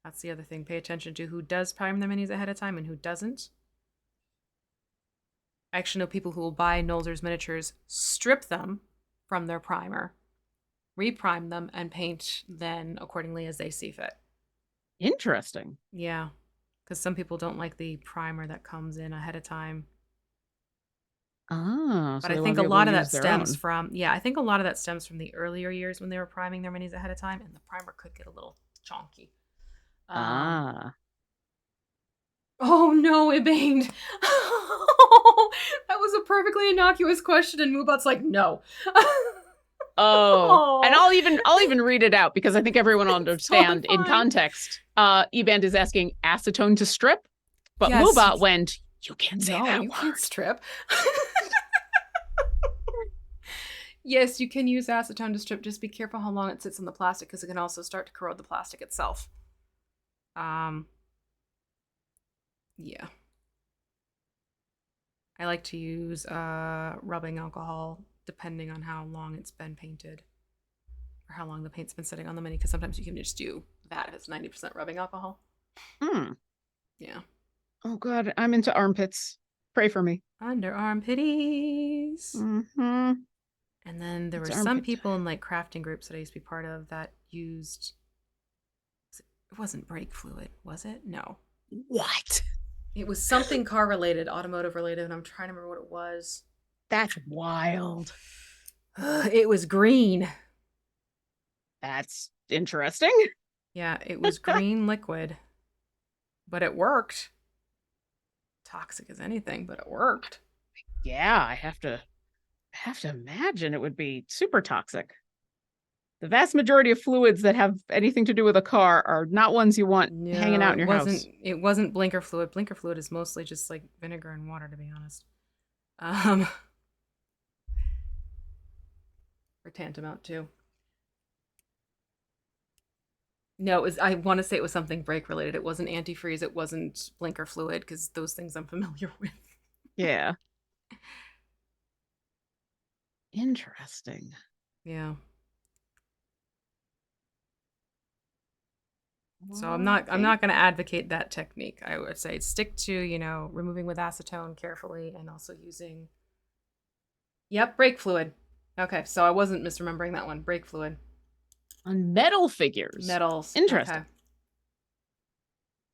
that's the other thing. Pay attention to who does prime their minis ahead of time and who doesn't. I actually know people who will buy Nolzur's miniatures, strip them from their primer, reprime them, and paint then accordingly as they see fit. interesting. Yeah, because some people don't like the primer that comes in ahead of time. Ah, But so I they want think to a be able to lot of that use their stems own. from, yeah, I think a lot of that stems from the earlier years when they were priming their minis ahead of time, and the primer could get a little chonky. Um, Ah. oh no, it banged. That was a perfectly innocuous question, and Moobot's like, no. Oh, and Oh, I'll even read it out because I think everyone will it's totally understand in fine. context. Eband is asking acetone to strip, but Yes, Moobot went, you can't say no, that you can't word. strip. Yes, you can use acetone to strip. Just be careful how long it sits on the plastic, because it can also start to corrode the plastic itself. Um, yeah. I like to use rubbing alcohol depending on how long it's been painted or how long the paint's been sitting on the mini, because sometimes you can just do that if it's 90% rubbing alcohol. Hmm. Yeah. Oh God, I'm into armpits. Pray for me. Underarm pitties. Mm-hmm. And then there It's were some armpit people time. in like crafting groups that I used to be part of that used, it wasn't brake fluid, was it? No. What? It was something car related, automotive related, and I'm trying to remember what it was. That's wild. It was green. That's interesting. Yeah, it was green liquid, but it worked. Toxic as anything, but it worked. Yeah, I have to imagine it would be super toxic. The vast majority of fluids that have anything to do with a car are not ones you want hanging No, out in it your wasn't. house. It wasn't blinker fluid. Blinker fluid is mostly just like vinegar and water, to be honest. Um, or tantamount to. No, it was. I want to say it was something brake related. It wasn't antifreeze. It wasn't blinker fluid, because those things I'm familiar with. Yeah. Interesting. Yeah. So I'm not. I'm Okay. not going to advocate that technique. I would say stick to removing with acetone carefully, and also using. Yep, brake fluid. Okay, so I wasn't misremembering that one. Brake fluid. On metal figures. Metals. Okay. Interesting.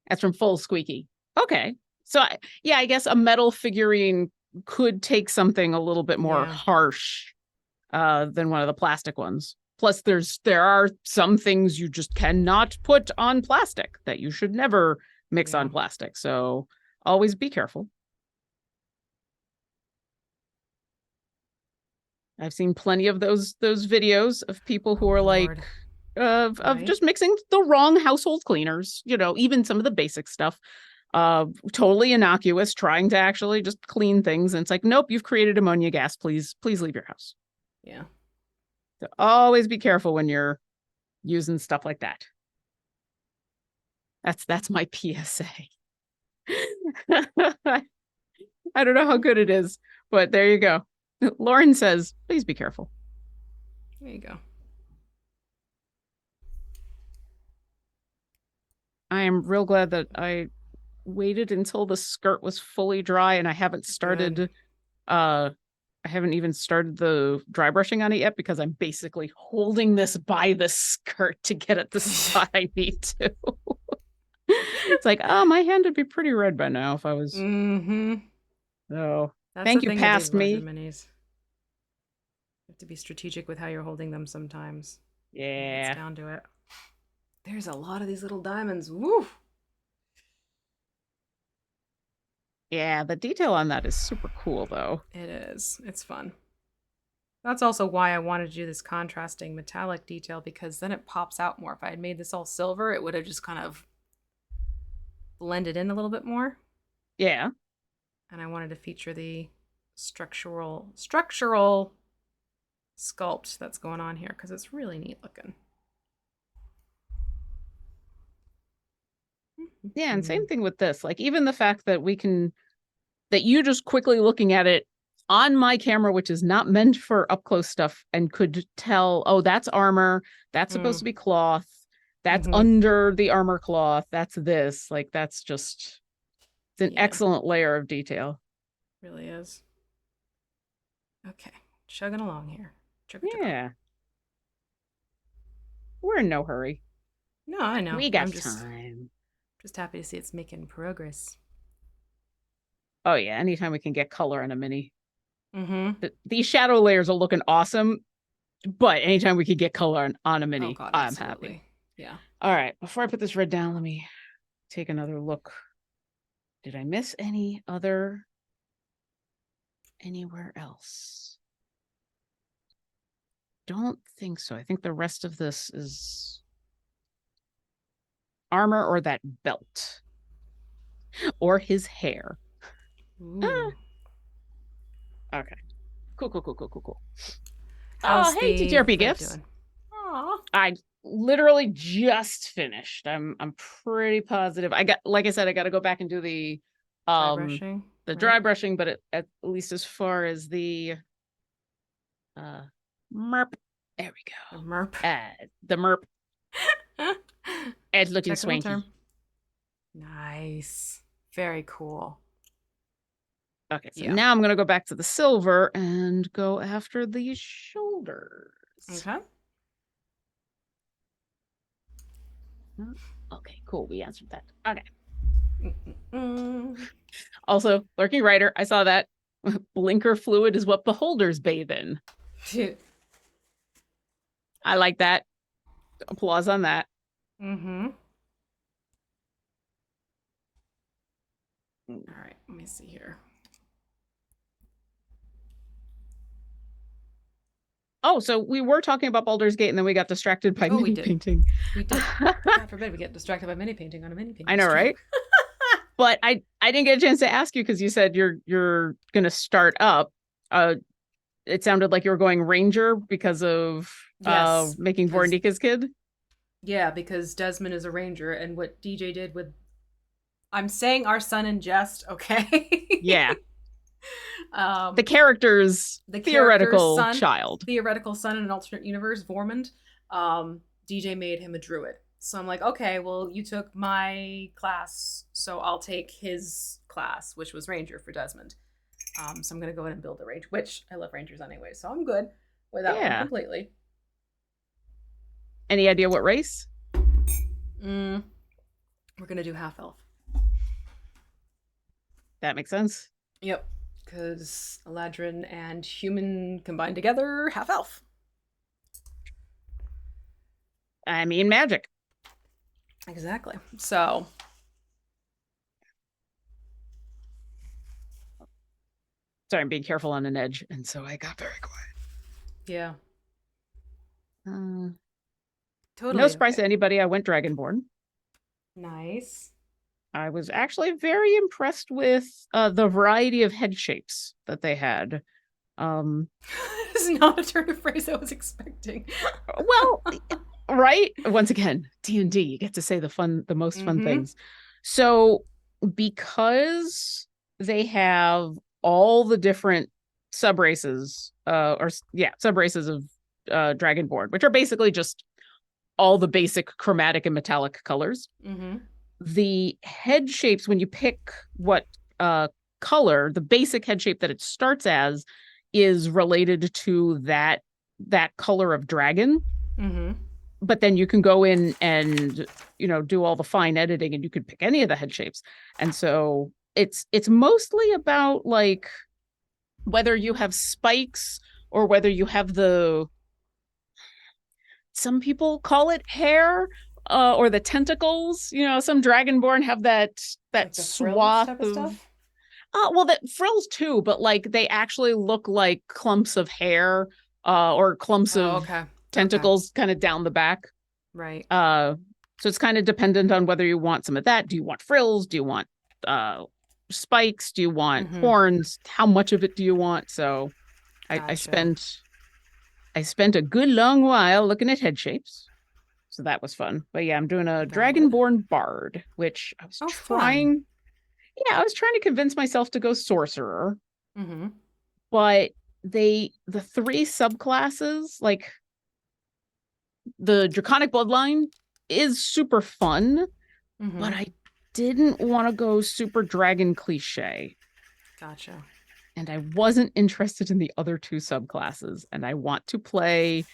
That's from Full Squeaky. Okay. So yeah, I guess a metal figurine could take something a little bit more Yeah. harsh than one of the plastic ones. Plus, there are some things you just cannot put on plastic that you should never mix Yeah. on plastic. So always be careful. I've seen plenty of those videos of people who Oh are like Lord. of Right? just mixing the wrong household cleaners, even some of the basic stuff. Totally innocuous, trying to actually just clean things. And it's like, nope, you've created ammonia gas. Please leave your house. Yeah. So always be careful when you're using stuff like that. That's my PSA. I don't know how good it is, but there you go. Lauren says, please be careful. There you go. I am real glad that I waited until the skirt was fully dry and I haven't Good. started uh I haven't even started the dry brushing on it yet because I'm basically holding this by the skirt to get at the spot I need to. It's like, oh, my hand would be pretty red by now if I was. Mm-hmm. Oh, That's thank the you, thing with these past larger me. minis. You have to be strategic with how you're holding them sometimes. Yeah. It's down to it. There's a lot of these little diamonds. Woo! Yeah, the detail on that is super cool, though. It is. It's fun. That's also why I wanted to do this contrasting metallic detail, because then it pops out more. If I had made this all silver, it would have just kind of blended in a little bit more. Yeah. And I wanted to feature the structural sculpt that's going on here because it's really neat looking. Yeah, and same thing with this. Like, even the fact that that you just quickly looking at it on my camera, which is not meant for up close stuff, and could tell, oh, that's armor, that's supposed to be cloth, that's under the armor cloth, that's this. Like, that's just, it's an excellent layer of detail. Really is. Okay, chugging along here. Yeah. We're in no hurry. No, I know. We got time. Just happy to see it's making progress. Oh yeah, anytime we can get color in a mini. Mm-hmm. These shadow layers are looking awesome, but anytime we can get color on a mini, oh God, I'm happy. Yeah. All right, before I put this red down, let me take another look. Did I miss anywhere else? Don't think so. I think the rest of this is armor or that belt or his hair. Ah. Okay. Cool. How's hey, TTRP Gifts. Doing? Aww. I literally just finished. I'm pretty positive. I got, like I said, I got to go back and do the dry brushing. Dry brushing, but at least as far as the merp. There we go. The merp. The merp. Ed's looking Technical swanky. term. Nice. Very cool. Okay, so now I'm gonna go back to the silver and go after the shoulders. Okay. Okay, cool. We answered that. Okay. Also, lurking writer, I saw that blinker fluid is what beholders bathe in. I like that. Applause on that. Mm-hmm. All right, let me see here. Oh, so we were talking about Baldur's Gate and then we got distracted by mini painting. We did. God forbid we get distracted by mini painting on a mini painting. I know, right? But I didn't get a chance to ask you because you said you're gonna start up. It sounded like you were going ranger because of making Vornika's kid. Yeah, because Desmond is a ranger, and what DJ did with, I'm saying our son in jest, okay? Yeah. The character's theoretical child. Theoretical son in an alternate universe, Vormund. DJ made him a druid. So I'm like, okay, well, you took my class, so I'll take his class, which was ranger for Desmond. So I'm going to go ahead and build a range, which I love rangers anyway, so I'm good with that one completely. Any idea what race? We're going to do half-elf. That makes sense. Yep, because Eladrin and human combined together, half-elf. I mean, magic. Exactly. So... Sorry, I'm being careful on an edge, and so I got very quiet. Yeah. Totally. No surprise to anybody, I went Dragonborn. Nice. I was actually very impressed with the variety of head shapes that they had. This is not a turn of phrase I was expecting. Well, right? Once again, D&D, you get to say the most fun things. So because they have all the different sub-races, sub-races of Dragonborn, which are basically just all the basic chromatic and metallic colors. The head shapes, when you pick what color, the basic head shape that it starts as is related to that color of dragon. Mm-hmm. But then you can go in and, do all the fine editing, and you could pick any of the head shapes. And so it's mostly about like whether you have spikes or whether you have some people call it hair, or the tentacles. Some dragonborn have that Like the frills swath type of of, stuff. well, that frills too, but like they actually look like clumps of hair, or clumps Oh, of okay. Okay. tentacles kind of down the back. Right. Uh, so it's kind of dependent on whether you want some of that. Do you want frills? Do you want spikes? Do you want Mm-hmm. horns? How much of it do you want? So I Gotcha. spent a good long while looking at head shapes. So that was fun. But yeah, I'm doing a Valid. dragonborn bard, which Oh, fun. I was trying to convince myself to go sorcerer, Mm-hmm. but the three subclasses, like the draconic bloodline is super fun, Mm-hmm. but I didn't want to go super dragon cliche. Gotcha. And I wasn't interested in the other two subclasses. And I want to play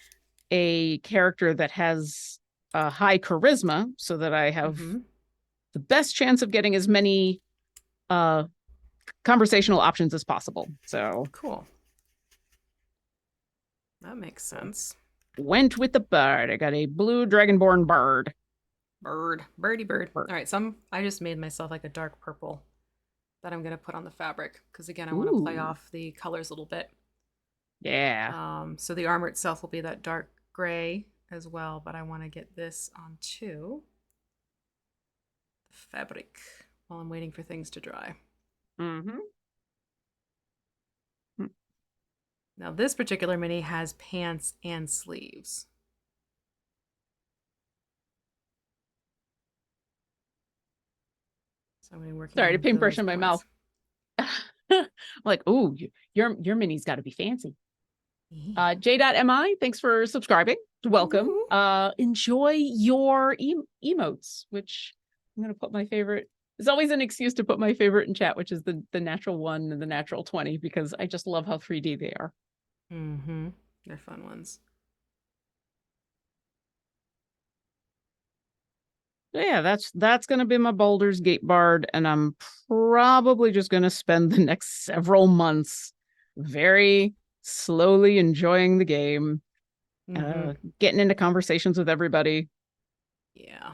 a character that has a high charisma so that I have Mm-hmm. the best chance of getting as many uh, conversational options as possible. So Cool. That makes sense. went with the bird. I got a blue dragonborn bird. Bird. Birdie bird. Bird. All right, I just made myself like a dark purple that I'm gonna put on the fabric because again I want to play Ooh, off the colors a little bit. yeah. So the armor itself will be that dark gray as well, but I want to get this onto the fabric while I'm waiting for things to dry. Mm-hmm. Now this particular mini has pants and sleeves. So I'm going to be working Sorry to on paintbrush those in my mouth. boys. I'm like, ooh, your mini's got to be fancy. J.mi, thanks for subscribing. Welcome. Ooh. Enjoy your emotes, which I'm gonna put my favorite. There's always an excuse to put my favorite in chat, which is the natural 1 and the natural 20, because I just love how 3D they are. Mm-hmm. They're fun ones. Yeah, that's gonna be my Baldur's Gate bard, and I'm probably just gonna spend the next several months very slowly enjoying the game, Mm-hmm. getting into conversations with everybody, Yeah.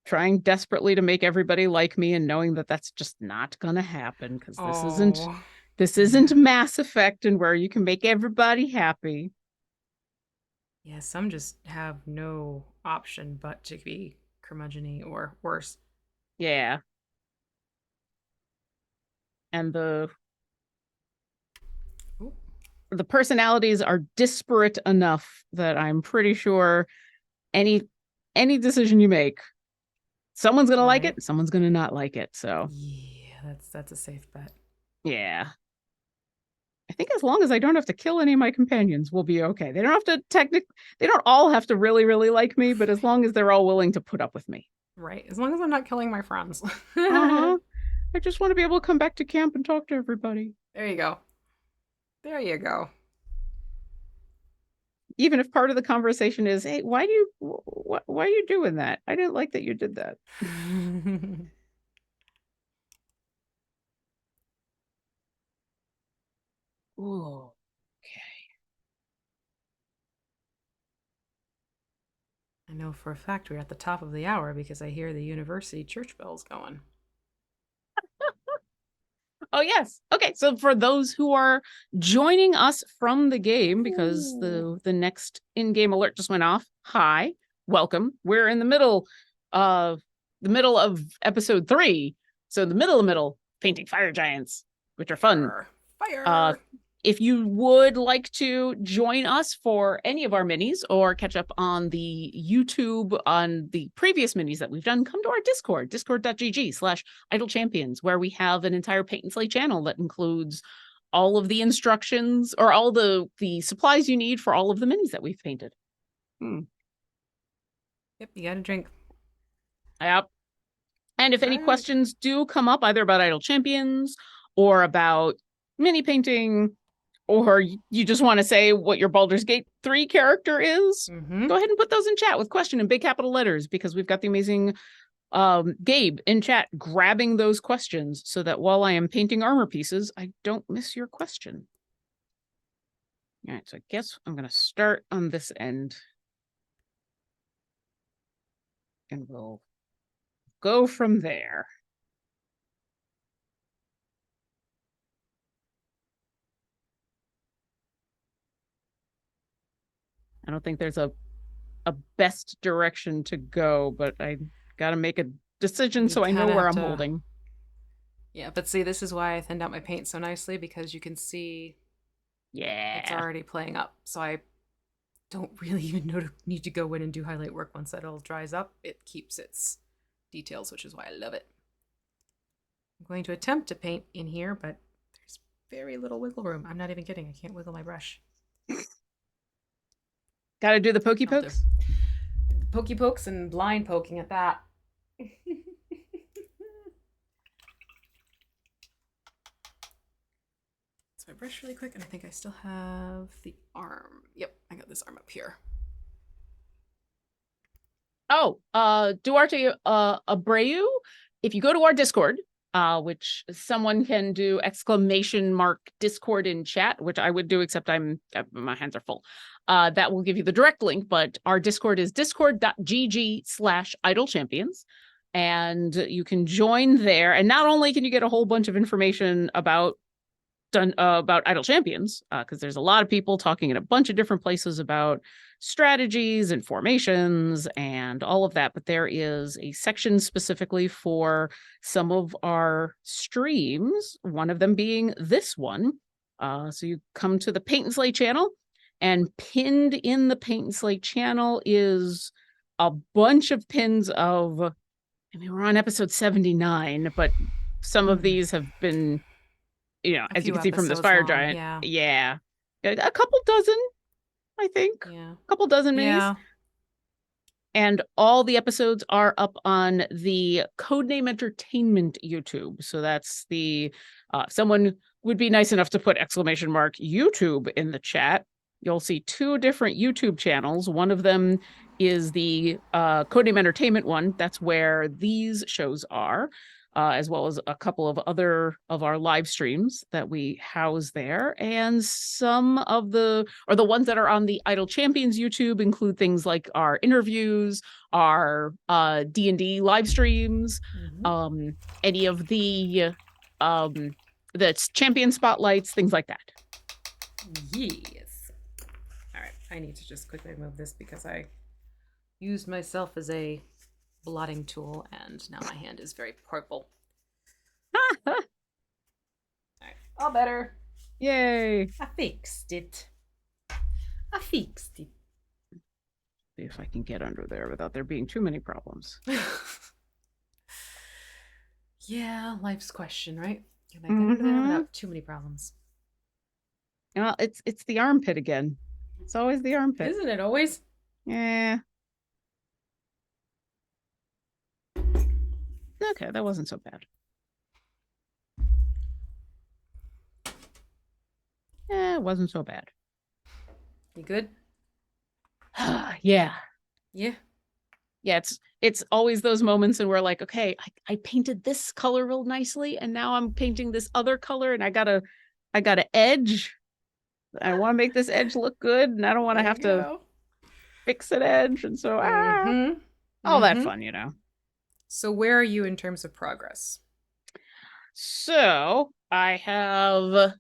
trying desperately to make everybody like me, and knowing that that's just not gonna happen, because Oh. this Yeah. isn't Mass Effect and where you can make everybody happy. Yeah, some just have no option but to be curmudgeon or worse. Yeah. And Ooh. the personalities are disparate enough that I'm pretty sure any decision you make, someone's gonna like Right. it, someone's gonna not like it. So Yeah, that's a safe bet. yeah. I think as long as I don't have to kill any of my companions, we'll be okay. They don't have to they don't all have to really, really like me, but as long as they're all willing to put up with me. Right. As long as I'm not killing my friends. Uh-huh. I just want to be able to come back to camp and talk to everybody. There you go. There you go. Even if part of the conversation is, hey, why are you doing that? I didn't like that you did that. Ooh, okay. I know for a fact we're at the top of the hour because I hear the university church bells going. Oh, yes. Okay. So for those who are joining us from the game, because Ooh. the next in-game alert just went off, hi, welcome. We're in the middle of episode 3. So the middle, painting fire giants, which are fun. Fire. Uh, Fire. if you would like to join us for any of our minis or catch up on the YouTube on the previous minis that we've done, come to our Discord, discord.gg/idle champions, where we have an entire Paint and Slay channel that includes all of the instructions or all the supplies you need for all of the minis that we've painted. Yep, you got a drink. Yep. And if any Right. questions do come up, either about idle champions or about mini painting, or you just want to say what your Baldur's Gate 3 character is, Mm-hmm. go ahead and put those in chat with question in big capital letters, because we've got the amazing Gabe in chat grabbing those questions so that while I am painting armor pieces, I don't miss your question. All right, so I guess I'm going to start on this end. And we'll go from there. I don't think there's a best direction to go, but I got to make a decision You so I know kinda where have I'm to... holding. Yeah, but see, this is why I thinned out my paint so nicely, because you can see it's Yeah. already playing up. So I don't really even need to go in and do highlight work once that all dries up. It keeps its details, which is why I love it. I'm going to attempt to paint in here, but there's very little wiggle room. I'm not even kidding. I can't wiggle my brush. Got to do the pokey pokes? Pokey pokes and blind poking at that. So I brush really quick, and I think I still have the arm. Yep, I got this arm up here. Oh, Duarte Abreu, if you go to our Discord, which someone can do !Discord in chat, which I would do, except my hands are full. That will give you the direct link, but our Discord is discord.gg/idlechampions. And you can join there. And not only can you get a whole bunch of information about Idle Champions, because there's a lot of people talking in a bunch of different places about strategies and formations and all of that, but there is a section specifically for some of our streams, one of them being this one. So you come to the Paint and Slay channel, and pinned in the Paint and Slay channel is a bunch of pins of, I mean, we're on episode 79, but some of these have been, as you can see from this fire giant, yeah, a couple dozen, I think, a couple dozen minis. Yeah. And all the episodes are up on the Codename Entertainment YouTube. So that's the someone would be nice enough to put !YouTube in the chat. You'll see two different YouTube channels. One of them is the Codename Entertainment one. That's where these shows are. As well as a couple of other of our live streams that we house there. And some of the ones that are on the Idle Champions YouTube include things like our interviews, our D&D live streams, any of the champion spotlights, things like that. Yes. All right, I need to just quickly move this because I used myself as a blotting tool, and now my hand is very purple. All right, all better. Yay! I fixed it. See if I can get under there without there being too many problems. Yeah, life's question, right? Can I get under there without too many problems? Well, it's the armpit again. It's always the armpit. Isn't it always? Yeah. Okay, that wasn't so bad. It wasn't so bad. You good? Yeah. Yeah. Yeah, it's always those moments and we're like, okay, I painted this color real nicely, and now I'm painting this other color, and I got an edge. I want to make this edge look good, and I don't want to have to fix an edge, and so all that fun, So where are you in terms of progress? So I have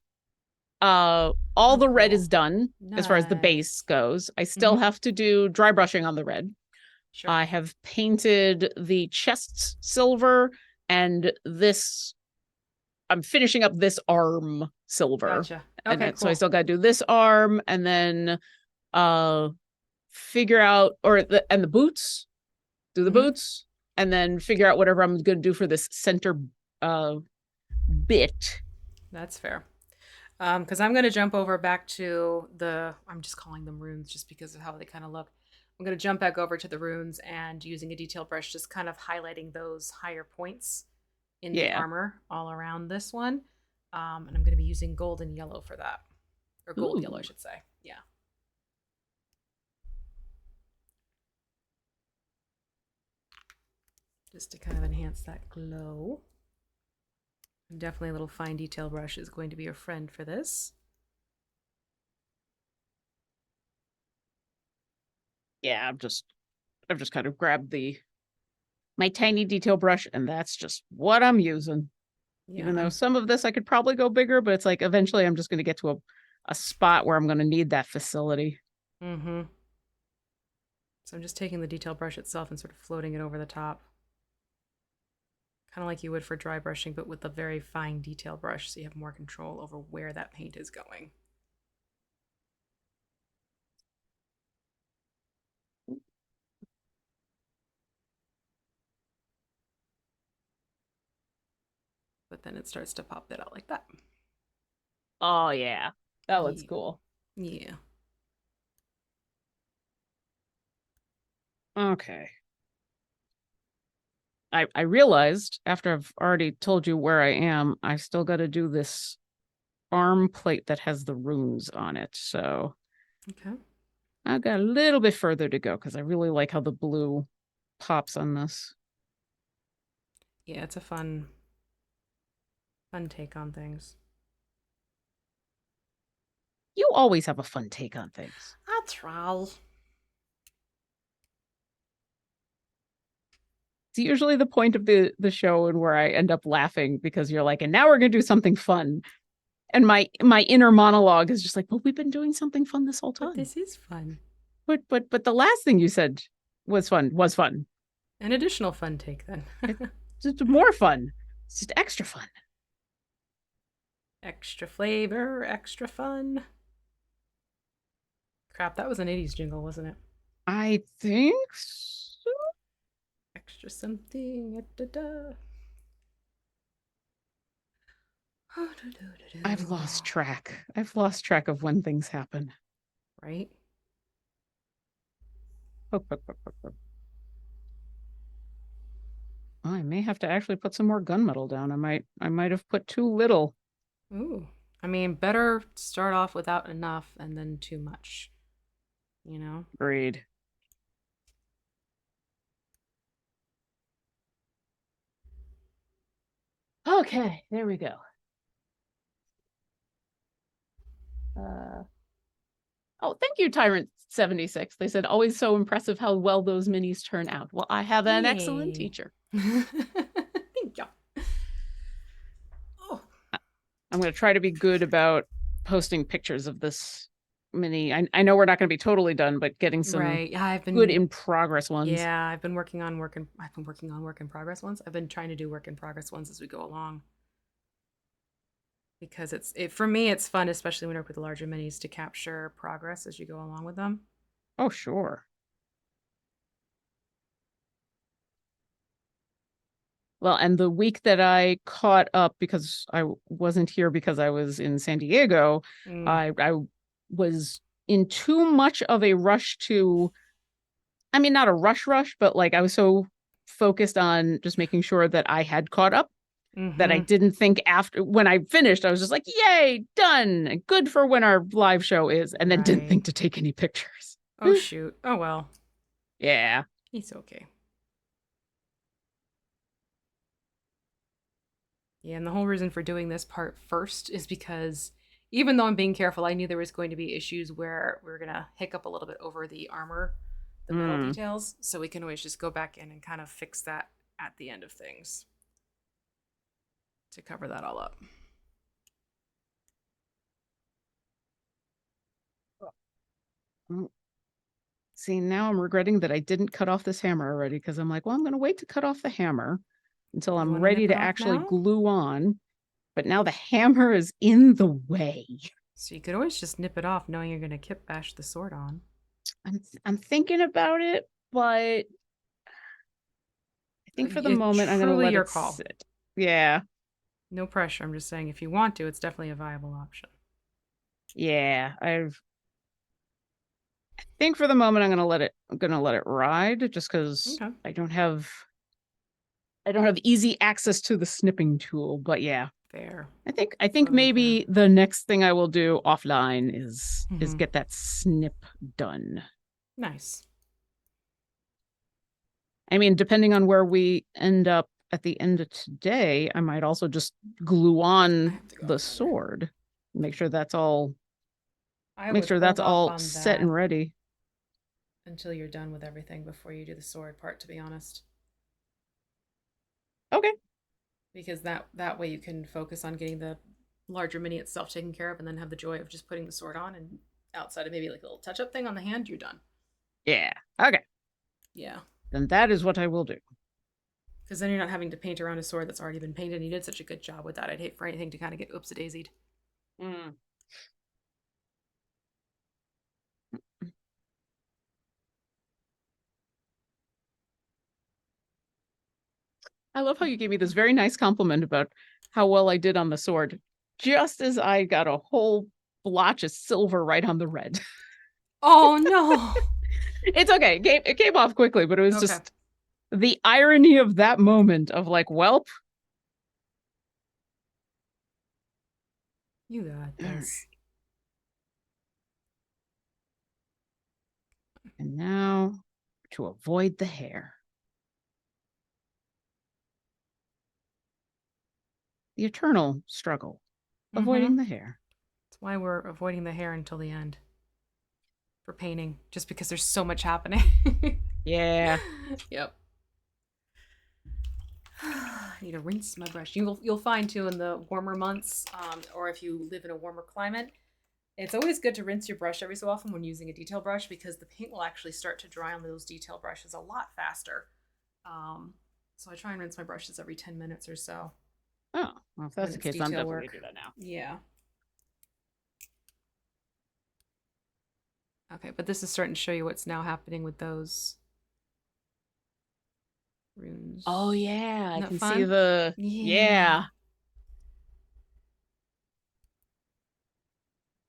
all the red is done as far as the base goes. I still have to do dry brushing on the red. Sure. I have painted the chests silver, and this I'm finishing up this arm silver. Gotcha. Okay, cool. So I still got to do this arm, and then figure out the boots. Do the boots, and then figure out whatever I'm going to do for this center bit. That's fair. Because I'm going to jump over back to I'm just calling them runes just because of how they kind of look. I'm going to jump back over to the runes and using a detail brush, just kind of highlighting those higher points in the armor all around this one. And I'm going to be using gold and yellow for that. Or gold yellow, I Ooh. should say. Yeah. Just to kind of enhance that glow. Definitely a little fine detail brush is going to be a friend for this. Yeah, I've just kind of grabbed my tiny detail brush, and that's just what I'm using. Yeah, Even though some of this I could probably go bigger, but it's like eventually I'm just going to get to a spot where I'm going to need that facility. Mm-hmm. So I'm just taking the detail brush itself and sort of floating it over the top. Kind of like you would for dry brushing, but with a very fine detail brush, so you have more control over where that paint is going. But then it starts to pop that out like that. Oh yeah, that looks Yeah. cool. Yeah. Okay. I realized after I've already told you where I am, I still got to do this arm plate that has the runes on it. So Okay. I've got a little bit further to go because I really like how the blue pops on this. Yeah, it's a fun take on things. You always have a fun take on things. I try. It's usually the point of the show and where I end up laughing because you're like, and now we're gonna do something fun. And my inner monologue is just like, well, we've been doing something fun this whole But time. this is fun. But the last thing you said was fun. Was fun. An additional fun take then. Just more fun. It's just extra fun. Extra flavor, extra fun. Crap, that was an 80s jingle, wasn't it? I think so. Extra something. Da, da. I've lost track. I've lost track of when things happen. Right? Poke, poke, poke, poke, poke. I may have to actually put some more gunmetal down. I might have put too little. Ooh. I mean, better start off without enough and then too much. You know? Agreed. Okay, there we go. Oh, thank you, Tyrant76. They said, always so impressive how well those minis turn out. Well, I have an excellent Yay. teacher. Thank you. Oh. I'm going to try to be good about posting pictures of this mini. I know we're not going to be totally done, but getting some Right. Yeah, I've been good in progress ones. Yeah, I've been working on work in progress ones. I've been trying to do work in progress ones as we go along. Because for me it's fun, especially when I work with the larger minis, to capture progress as you go along with them. Oh, sure. Well, and the week that I caught up, because I wasn't here because I was in San Diego, I was in too much of a rush to, I mean, not a rush, but like I was so focused on just making sure that I had caught up that I didn't think after when I finished, I was just like, yay, done. Good for when our live show is, and then didn't think to take any pictures. Oh, shoot. Oh, well. Yeah. It's okay. Yeah, and the whole reason for doing this part first is because even though I'm being careful, I knew there was going to be issues where we are going to hiccup a little bit over the armor, the metal details. So we can always just go back in and kind of fix that at the end of things to cover that all up. See, now I'm regretting that I didn't cut off this hammer already because I'm like, well, I'm going to wait to cut off the hammer until I'm ready to actually glue on. But now the hammer is in the way. So you could always just nip it off knowing you're going to kip bash the sword on. I'm thinking about it, but I think for the moment I'm going to let it sit. Yeah. No pressure. I'm just saying if you want to, it's definitely a viable option. Yeah, I think for the moment I'm gonna let it ride just because I don't have easy access to the snipping tool, but yeah. Fair. I think Totally maybe fair. the next thing I will do offline is Mhm. get that snip done. Nice. I mean, depending on where we end up at the end of today, I might also just glue I on have to go the further. sword. Make sure that's all I make would sure that's hold off all on set and that ready. until you're done with everything before you do the sword part, to be honest. Okay. Because that way you can focus on getting the larger mini itself taken care of and then have the joy of just putting the sword on, and outside of maybe like a little touch up thing on the hand, you're done. Yeah. Okay. Yeah. Then that is what I will do. Because then you're not having to paint around a sword that's already been painted, and you did such a good job with that. I'd hate for anything to kind of get oops a daisied. Mm. I love how you gave me this very nice compliment about how well I did on the sword, just as I got a whole blotch of silver right on the red. Oh no. It's okay. It came off quickly, but it was Okay. just the irony of that moment of like, welp. You got this. And now to avoid the hair. The eternal struggle, Mm-hmm. avoiding the hair. That's why we're avoiding the hair until the end for painting, just because there's so much happening. Yeah. Yep. I need to rinse my brush. You'll find too in the warmer months, or if you live in a warmer climate, it's always good to rinse your brush every so often when using a detail brush, because the paint will actually start to dry on those detail brushes a lot faster. Um, so I try and rinse my brushes every 10 minutes or so Oh, well, if when that's the it's case, I'm detail definitely work. gonna do that now. Yeah. Okay, but this is starting to show you what's now happening with those runes. Oh yeah, I Isn't that can see fun? the Yeah. yeah.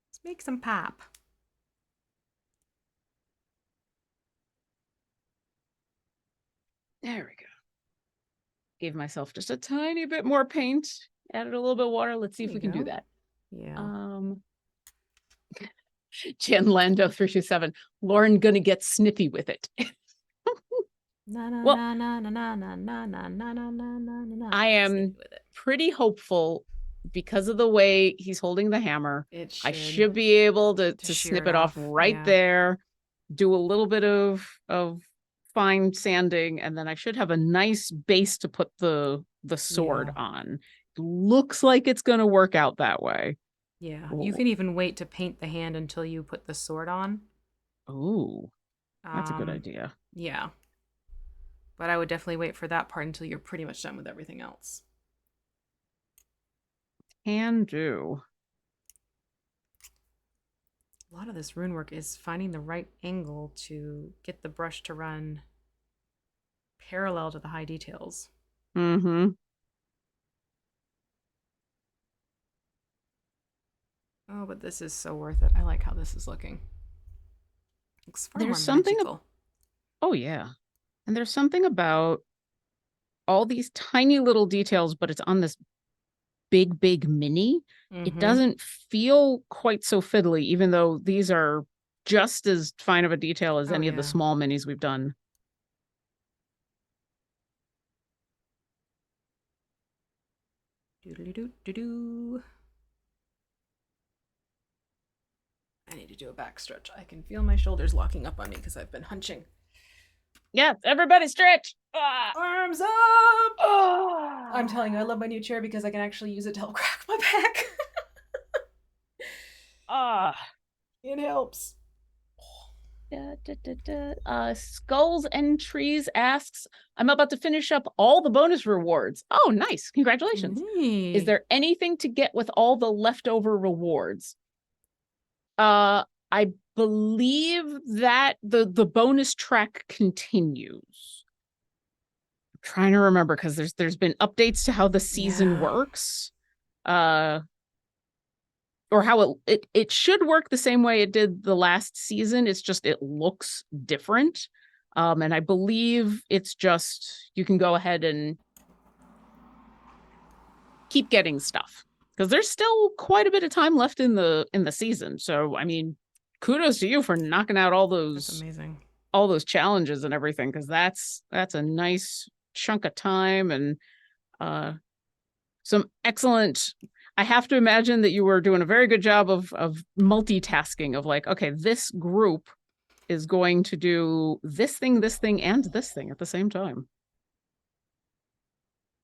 Let's make some pop. There we go. Gave myself just a tiny bit more paint. Added a little bit of water. Let's see There if you we can do go. that. Yeah. Um, Jen Lando 327. Lauren gonna get snippy with it. Na na Well, na na na na na na na na na na na na. I Sneaky am with it. pretty hopeful because of the way he's holding the hammer. It I should should be able to to shear snip it it off off. right Yeah. there, do a little bit of fine sanding, and then I should have a nice base to put the sword Yeah. on. Looks like it's gonna work out that way. Yeah. You Oh, can even wait to paint the hand until you put the sword on. that's a good Um, idea. yeah. But I would definitely wait for that part until you're pretty much done with everything else. Can do. A lot of this rune work is finding the right angle to get the brush to run parallel to the high details. Mm-hmm. Oh, but this is so worth it. I like how this is looking. Looks far more There's something. magical. Oh yeah, and there's something about all these tiny little details, but it's on this big mini. It Mm-hmm. doesn't feel quite so fiddly, even though these are just as fine of a detail as Oh any of the yeah. small minis we've done. Doodly doo doo doo. I need to do a back stretch. I can feel my shoulders locking up on me because I've been hunching. Yes, everybody stretch. Ah. Arms up! Ah. I'm telling you, I love my new chair because I can actually use it to help crack my back. Ah. It helps. Skulls and Trees asks, I'm about to finish up all the bonus rewards. Oh, nice. Congratulations. Is Hey. there anything to get with all the leftover rewards? I believe that the bonus track continues. I'm trying to remember because there's been updates to how the season Yeah. works. Or how it should work the same way it did the last season. It's just it looks different. And I believe it's just you can go ahead and keep getting stuff, because there's still quite a bit of time left in the season. So I mean, kudos to you for knocking out all That's those amazing. challenges and everything, because that's a nice chunk of time and some excellent. I have to imagine that you were doing a very good job of multitasking, of like, okay, this group is going to do this thing, and this thing at the same time.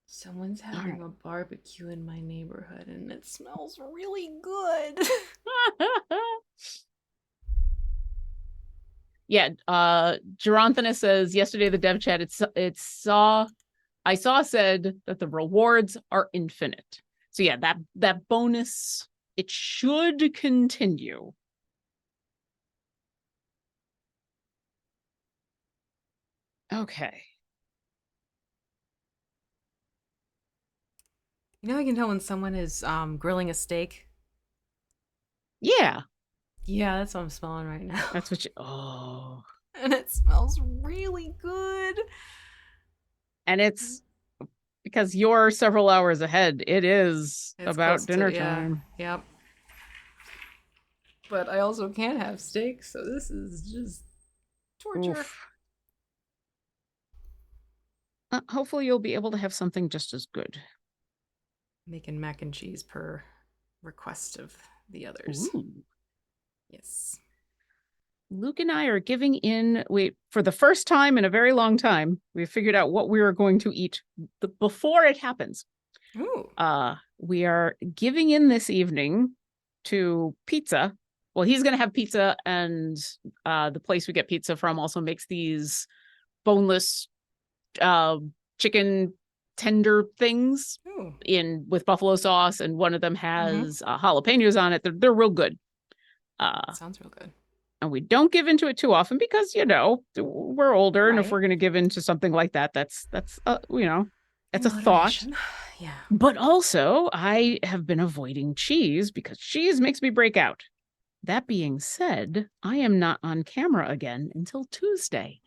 Someone's having a barbecue in my neighborhood and it smells really good. Yeah, Geronthina says yesterday the dev chat I saw said that the rewards are infinite. So yeah, that bonus, it should continue. Okay. You know, I can tell when someone is grilling a steak. Yeah. Yeah, that's what I'm smelling right now. That's what you. Oh. And it smells really good. And it's because you're several hours ahead. It's about dinner time. Yep. But I also can't have steak, so this is just torture. Hopefully you'll be able to have something just as good. Making mac and cheese per request of the others. Ooh. Yes. Luke and I are giving in. For the first time in a very long time, we figured out what we are going to eat before it happens. Ooh. We are giving in this evening to pizza. Well, he's going to have pizza, and the place we get pizza from also makes these boneless chicken tender things with buffalo sauce, and one of them has jalapenos on it. They're real good. Sounds real good. And we don't give into it too often because, we're older, and if we're going to give into something like that, that's it's a thought. Yeah. But also, I have been avoiding cheese because cheese makes me break out. That being said, I am not on camera again until Tuesday.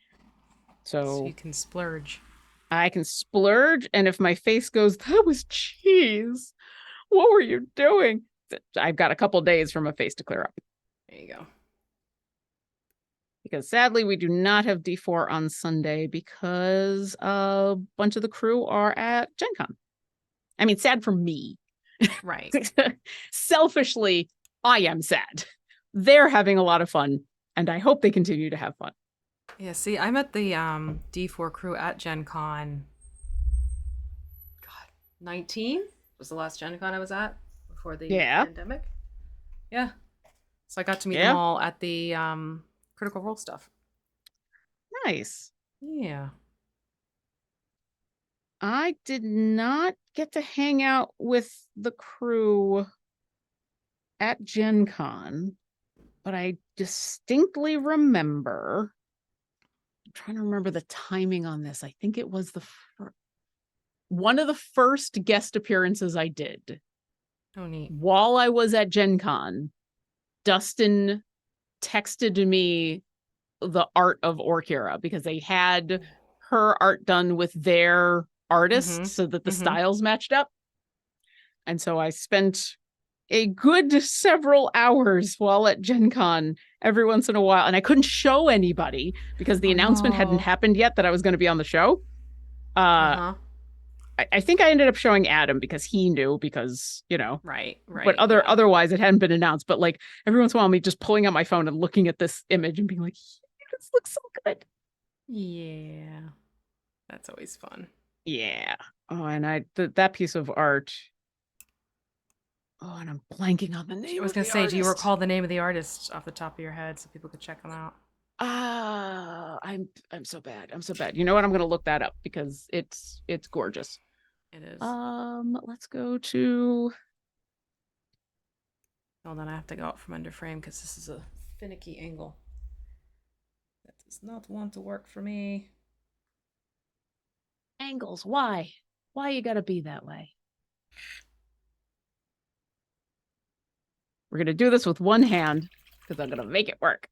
So you can splurge. I can splurge, and if my face goes, that was cheese, what were you doing? I've got a couple days for my face to clear up. There you go. Because sadly, we do not have D4 on Sunday because a bunch of the crew are at Gen Con. I mean, sad for me. Right. Selfishly, I am sad. They're having a lot of fun, and I hope they continue to have fun. Yeah, see, I'm at the D4 crew at Gen Con. God, 19 was the last Gen Con I was at before the pandemic. Yeah. So I got to meet them all at the Critical Role stuff. Nice. Yeah. I did not get to hang out with the crew at Gen Con, but I distinctly remember, I'm trying to remember the timing on this. I think it was one of the first guest appearances I did. Oh, neat. While I was at Gen Con, Dustin texted me the art of Orkira because they had her art done with their artists so that the styles matched up. And so I spent a good several hours while at Gen Con every once in a while, and I couldn't show anybody because the announcement hadn't happened yet that I was going to be on the show. I think I ended up showing Adam because he knew, because, right. But otherwise it hadn't been announced. But like every once in a while, me just pulling out my phone and looking at this image and being like, this looks so good. Yeah. That's always fun. Yeah. Oh, and that piece of art. Oh, and I'm blanking on the name. I was going to say, do you recall the name of the artist off the top of your head so people could check them out? I'm so bad. I'm so bad. You know what? I'm going to look that up because it's gorgeous. It is. Let's go to. Hold on, I have to go out from under frame because this is a finicky angle. That does not want to work for me. Angles, why? Why you gotta be that way? We're gonna do this with one hand because I'm gonna make it work.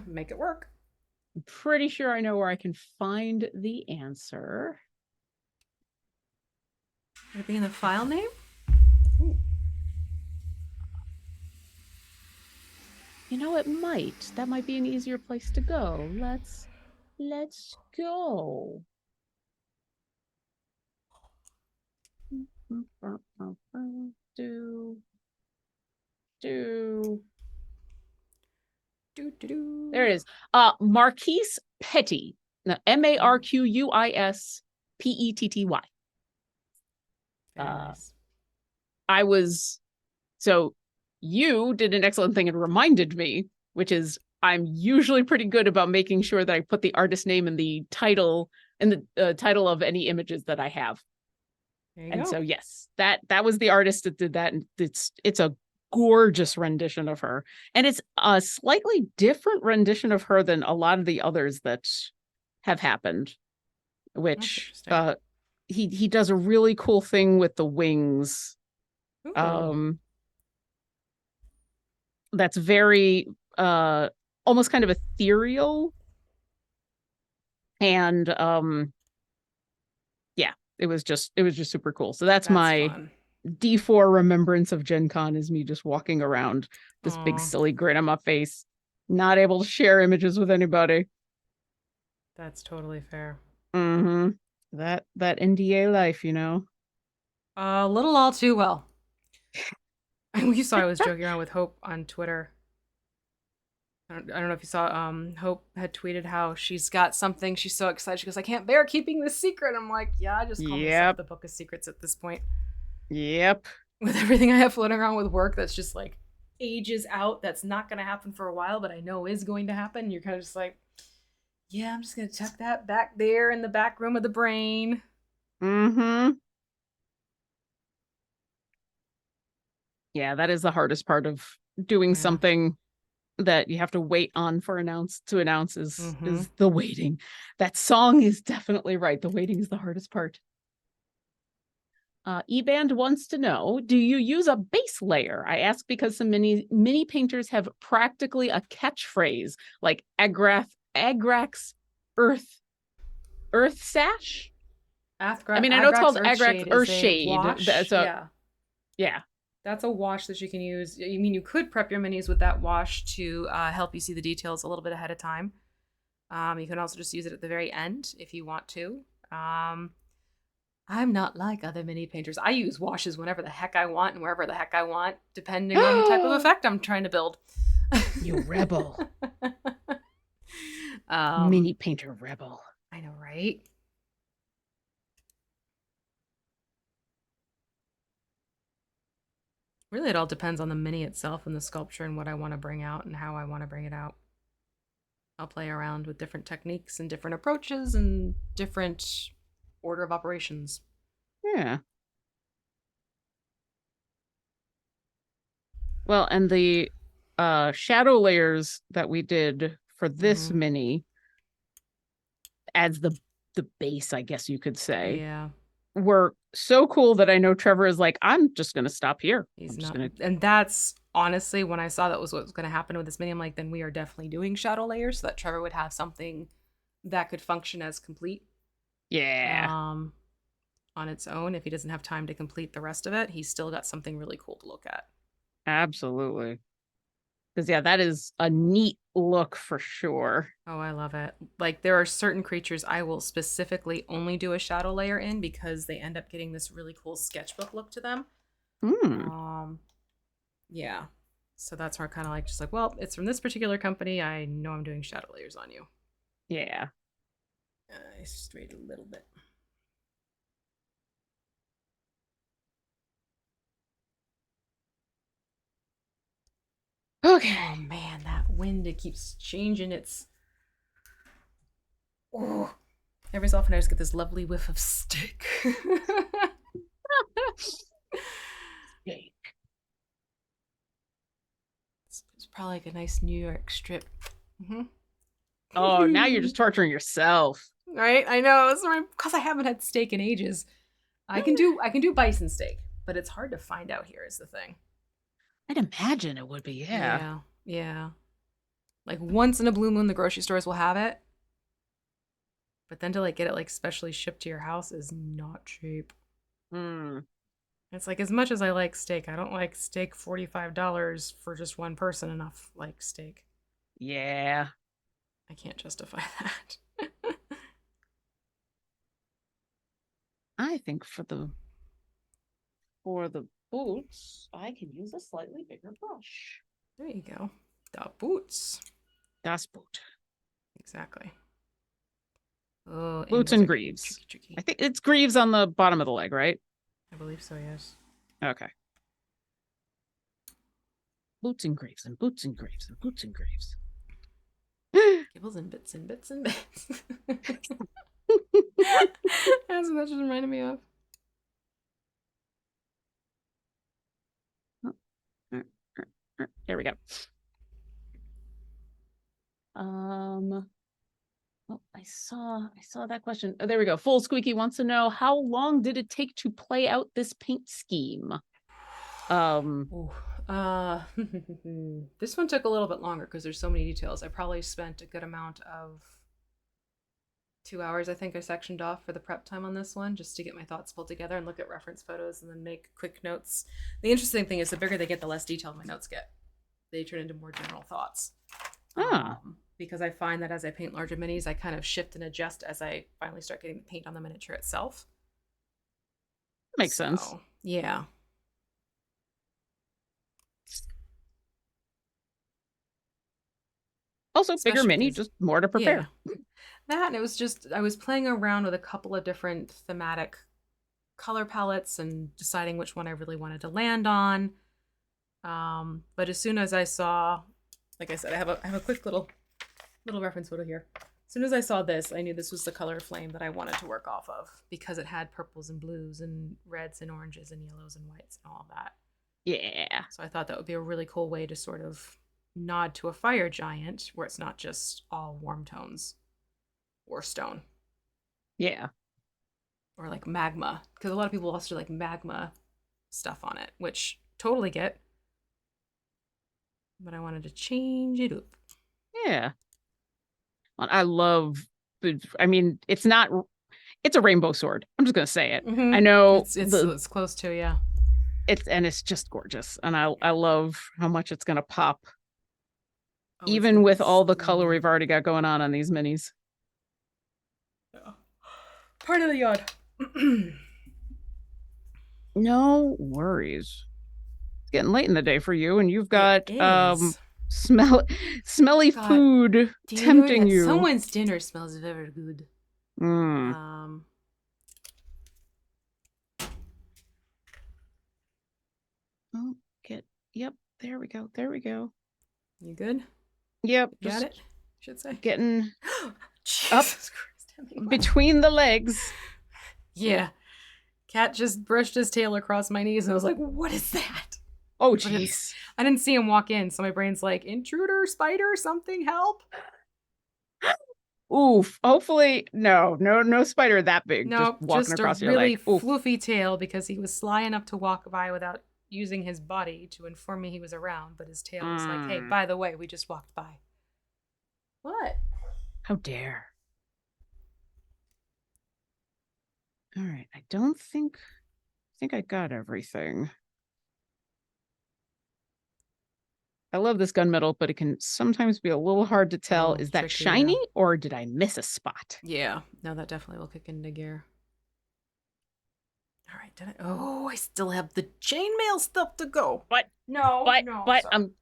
Make it work. I'm pretty sure I know where I can find the answer. Would it be in the file name? You know, it might. That might be an easier place to go. Let's go. Do do. There it is. Marquise Petty. Now, Marquis Petty. Very nice. I was so you did an excellent thing and reminded me, which is I'm usually pretty good about making sure that I put the artist name in the title title of any images that I have. And go. so yes, that was the artist that did that, and it's a gorgeous rendition of her, and it's a slightly different rendition of her than a lot of the others that have happened, which he does a really cool thing with the wings. Ooh. That's very almost kind of ethereal, and yeah, it was just super cool. So that's my fun. D4 remembrance of Gen Con, is me just walking around this big silly grin on my face, not able to share images with anybody. That's totally fair. Mm-hmm. That NDA life, you know. A little all too well. You saw I was joking around with Hope on Twitter. I don't know if you saw, Hope had tweeted how she's got something. She's so excited. She goes, I can't bear keeping this secret. I'm like, yeah, I just call myself the Book of Secrets at this point. Yep. With everything I have floating around with work that's just like ages out, that's not going to happen for a while, but I know is going to happen. You're kind of just like, yeah, I'm just going to tuck that back there in the back room of the brain. Mm-hmm. Yeah, that is the hardest part of doing something that you have to wait on for announce is the waiting. That song is definitely right. The waiting is the hardest part. eBand wants to know, do you use a base layer? I ask because some mini painters have practically a catchphrase like Agrax Earth Sash. I mean, I know it's called Agrax Earth Shade. Yeah. That's a wash that you can use. I mean, you could prep your minis with that wash to help you see the details a little bit ahead of time. You can also just use it at the very end if you want to. I'm not like other mini painters. I use washes whenever the heck I want and wherever the heck I want, depending on the type of effect I'm trying to build. You rebel. Mini painter rebel. I know, right? Really, it all depends on the mini itself and the sculpture and what I want to bring out and how I want to bring it out. I'll play around with different techniques and different approaches and different order of operations. Yeah. Well, and the shadow layers that we did for this mini adds the base, I guess you could say. Yeah. Were so cool that I know Trevor is like, I'm just going to stop here. And that's honestly, when I saw that was what was going to happen with this mini, I'm like, then we are definitely doing shadow layers so that Trevor would have something that could function as complete. Yeah. On its own, if he doesn't have time to complete the rest of it, he's still got something really cool to look at. Absolutely. Because yeah, that is a neat look for sure. Oh, I love it. Like, there are certain creatures I will specifically only do a shadow layer in because they end up getting this really cool sketchbook look to them. Yeah. So that's where I kind of like, just like, well, it's from this particular company. I know I'm doing shadow layers on you. Yeah. I strayed a little bit. Okay. Oh man, that wind, it keeps changing its. Oh, every so often I just get this lovely whiff of steak. Steak. It's probably like a nice New York strip. Oh, now you're just torturing yourself. Right? I know. It's because I haven't had steak in ages. I can do bison steak, but it's hard to find out here is the thing. I'd imagine it would be, yeah. Yeah. Like once in a blue moon, the grocery stores will have it. But then to like get it like specially shipped to your house is not cheap. Mm, It's like, as much as I like steak, I don't like steak $45 for just one person enough like steak. yeah. I can't justify that. I think for the boots, I can use a slightly bigger brush. There you go. The boots. Das Boot. Exactly. Oh, Boots angles and are getting greaves. tricky. I think it's greaves on the bottom of the leg, right? I believe so, yes. Okay. Boots and greaves and boots and greaves and boots and greaves. Gibbles and bits and bits and bits. That's what that just reminded me of. There we go. Oh, I saw that question. Oh, there we go. Full Squeaky wants to know, how long did it take to play out this paint scheme? Ooh, this one took a little bit longer because there's so many details. I probably spent a good amount of 2 hours, I think I sectioned off for the prep time on this one, just to get my thoughts pulled together and look at reference photos and then make quick notes. The interesting thing is the bigger they get, the less detailed my notes get. They turn into more general thoughts. Because I find that as I paint larger minis, I kind of shift and adjust as I finally start getting the paint on the miniature itself. Makes sense. Yeah. Also, bigger Especially mini, 'cause- just more to prepare. Yeah. That, and it was just, I was playing around with a couple of different thematic color palettes and deciding which one I really wanted to land on. But as soon as I saw, like I said, I have a quick little reference photo here. As soon as I saw this, I knew this was the color flame that I wanted to work off of because it had purples and blues and reds and oranges and yellows and whites and all of that. Yeah. So I thought that would be a really cool way to sort of nod to a fire giant where it's not just all warm tones or stone. Yeah. Or like magma, because a lot of people also do like magma stuff on it, which totally get. But I wanted to change it up. Yeah. I love, I mean, it's a rainbow sword. I'm just going to say it. Mm-hmm. I know it's close to, yeah. It's just gorgeous. And I love how much it's going to pop. Even with all the color we've already got going on these minis. Yeah. Part of the yard. No worries. It's getting late in the day for you, and you've got smelly God, food tempting you. Someone's dinner smells very good. Oh, yep. There we go. There we go. You good? Yep. Got it. Should say. Getting up between the legs. Yeah. Cat just brushed his tail across my knees, and I was like, "What is that?" Oh, jeez. I didn't see him walk in, so my brain's like, "Intruder, spider, something, help!" Oof. Hopefully, no spider that big. No, just walking across your really leg. Oof. floofy tail because he was sly enough to walk by without using his body to inform me he was around, but his tail was like, "Hey, by the way, we just walked by." What? How dare. All right, I don't think I got everything. I love this gunmetal, but it can sometimes be a little hard to tell. Is that shiny or did I miss a spot? Yeah, no, that definitely will kick into gear. All right, did I? Oh, I still have the chainmail stuff to go. But sorry.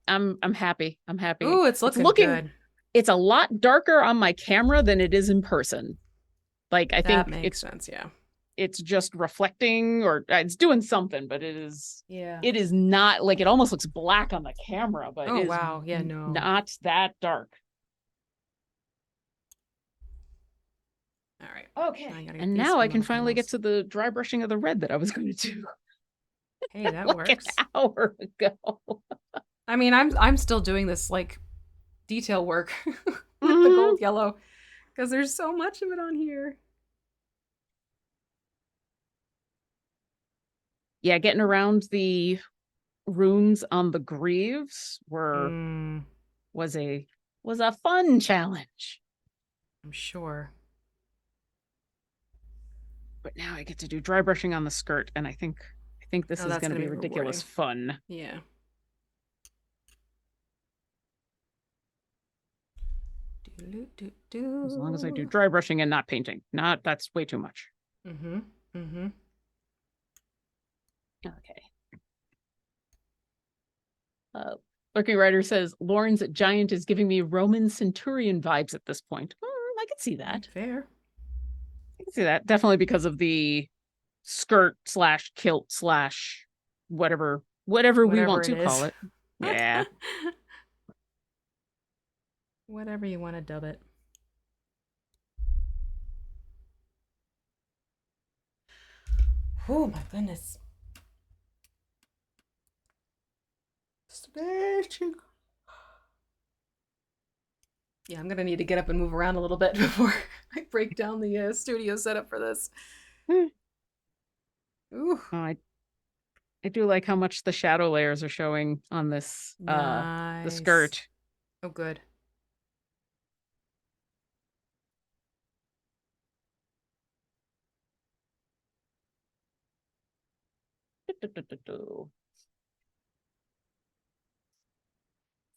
I'm happy. I'm happy. Ooh, it's looking good. It's a lot darker on my camera than it is in person. Like I think that makes sense. Yeah, it's just reflecting or it's doing something, but it is. Yeah, it is not like it almost looks black on the camera, but oh it is wow, yeah, no, not that dark. All right. Okay. And now I can finally get to the dry brushing of the red that I was going to do. Hey, that like works. An hour ago. I mean, I'm still doing this like detail work with the gold yellow because there's so much of it on here. Yeah, getting around the runes on the greaves was a fun challenge. I'm sure. But now I get to do dry brushing on the skirt, and I think this is that's going to gonna be be ridiculous rewarding. fun. Yeah. As long as I do dry brushing and not painting. That's way too much. Mm-hmm. Mm-hmm. Okay. Lurking Rider says, Lauren's giant is giving me Roman centurion vibes at this point. I can see that. Fair. I can see that. Definitely because of the skirt / kilt / whatever we want it to is. call it. Yeah. Whatever you want to dub it. Oh my goodness. Stretching. Yeah, I'm gonna need to get up and move around a little bit before I break down the studio setup for this. Ooh. I do like how much the shadow layers are showing on this Nice. the skirt. Oh, good.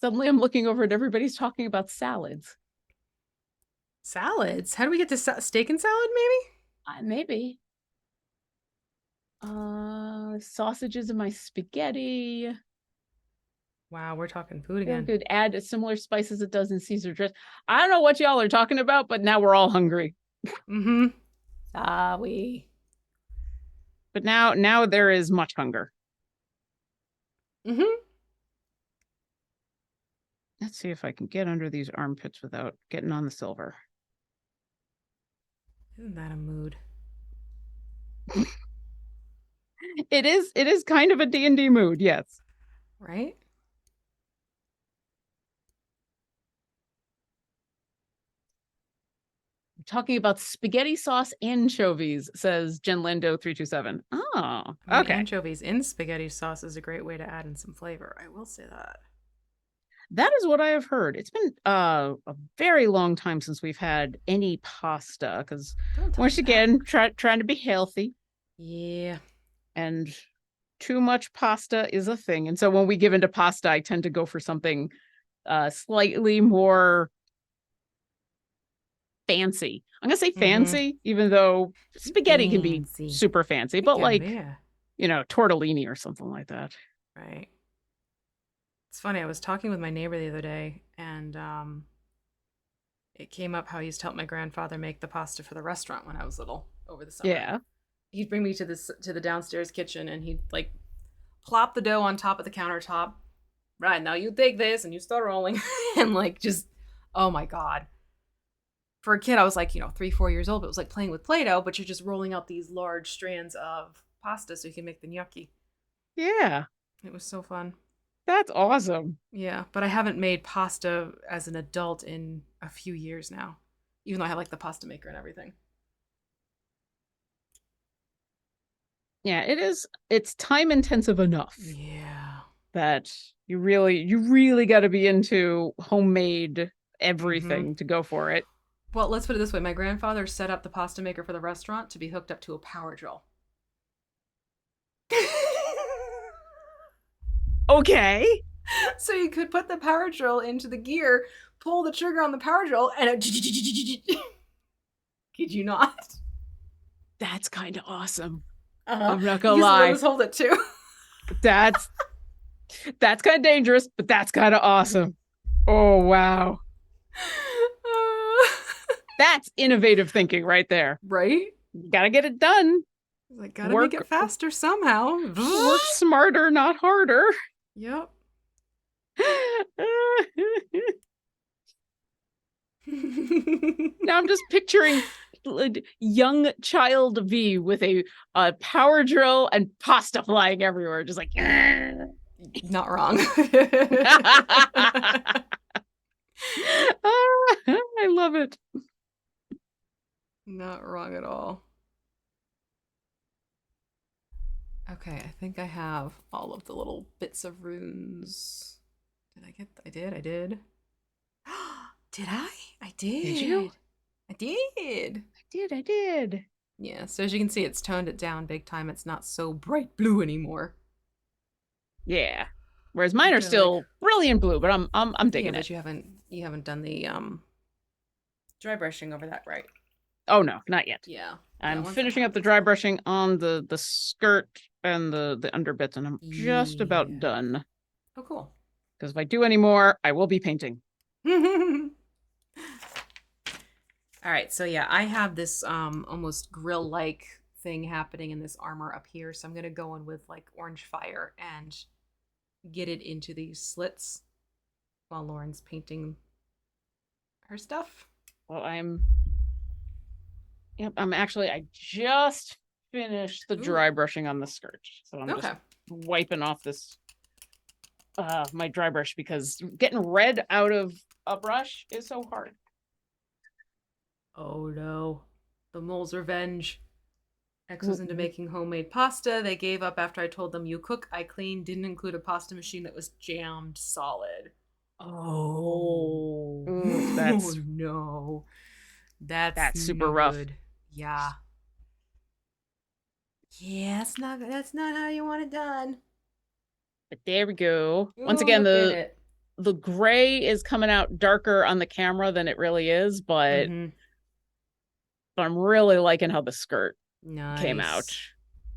Suddenly I'm looking over and everybody's talking about salads. Salads? How do we get to steak and salad, maybe? Maybe. Sausages in my spaghetti. Wow, we're talking food Feel again. good. Add a similar spice as it does in Caesar dress. I don't know what y'all are talking about, but now we're all hungry. Mm-hmm. Sorry. But now there is much hunger. Mm-hmm. Let's see if I can get under these armpits without getting on the silver. Isn't that a mood? It is kind of a D&D mood, yes. Right? Talking about spaghetti sauce anchovies, says Jen Lendo 327. Oh, okay. Anchovies in spaghetti sauce is a great way to add in some flavor. I will say that. That is what I have heard. It's been a very long time since we've had any pasta, because once again, trying to be healthy. Yeah. And too much pasta is a thing. And so when we give into pasta, I tend to go for something slightly more fancy. I'm gonna say fancy, even though spaghetti can be super fancy, but like, tortellini or something like that. Right. It's funny, I was talking with my neighbor the other day, and it came up how he used to help my grandfather make the pasta for the restaurant when I was little over the summer. Yeah. He'd bring me to the downstairs kitchen, and he'd like plop the dough on top of the countertop. Right, now you take this and you start rolling. And like just, oh my God. For a kid, I was like, 3-4 years old, but it was like playing with Play-Doh, but you're just rolling out these large strands of pasta so you can make the gnocchi. Yeah. It was so fun. That's awesome. Yeah, but I haven't made pasta as an adult in a few years now, even though I have like the pasta maker and everything. Yeah, it's time intensive enough. Yeah. That you really got to be into homemade everything to go for it. Well, let's put it this way. My grandfather set up the pasta maker for the restaurant to be hooked up to a power drill. Okay. So you could put the power drill into the gear, pull the trigger on the power drill, and it... Kid you not? That's kind of awesome. I'm not gonna lie. Let us hold it too. That's kind of dangerous, but that's kind of awesome. Oh, wow. That's innovative thinking right there. Right? You gotta get it done. Like, gotta make it faster somehow. Work smarter, not harder. Yep. Now I'm just picturing young child Vee with a power drill and pasta flying everywhere, just like not wrong. I love it. Not wrong at all. Okay, I think I have all of the little bits of runes. Did I get? I did. Did I? I did. Did you? I did. I did. Yeah, so as you can see, it's toned it down big time. It's not so bright blue anymore. Yeah. Whereas mine You are gotta like, still brilliant blue, but I'm yeah, digging it. but you haven't done the dry brushing over that, right? Oh no, not yet. Yeah, yeah. I'm Once that finishing up the happens, dry though. brushing on the skirt and the underbits, and I'm just about Yeah. done. Oh, cool. Because if I do any more, I will be painting. All right, so yeah, I have this almost grill-like thing happening in this armor up here, so I'm gonna go in with like orange fire and get it into these slits while Lauren's painting her stuff. Well, I just finished the Ooh, dry brushing on the skirt. So I'm just okay. wiping off this my dry brush because getting red out of a brush is so hard. Oh no, the mole's revenge. X was into Mm-mm. making homemade pasta. They gave up after I told them you cook, I clean. Didn't include a pasta machine that was jammed solid. Oh, Oh, oh no. That's that's super no rough. good. Yeah. Yeah, that's not how you want it done. But there we go. Once Ooh, again, look at it. the gray is coming out darker on the camera than it really is, Mm-hmm. but I'm really liking how the skirt came out. Nice.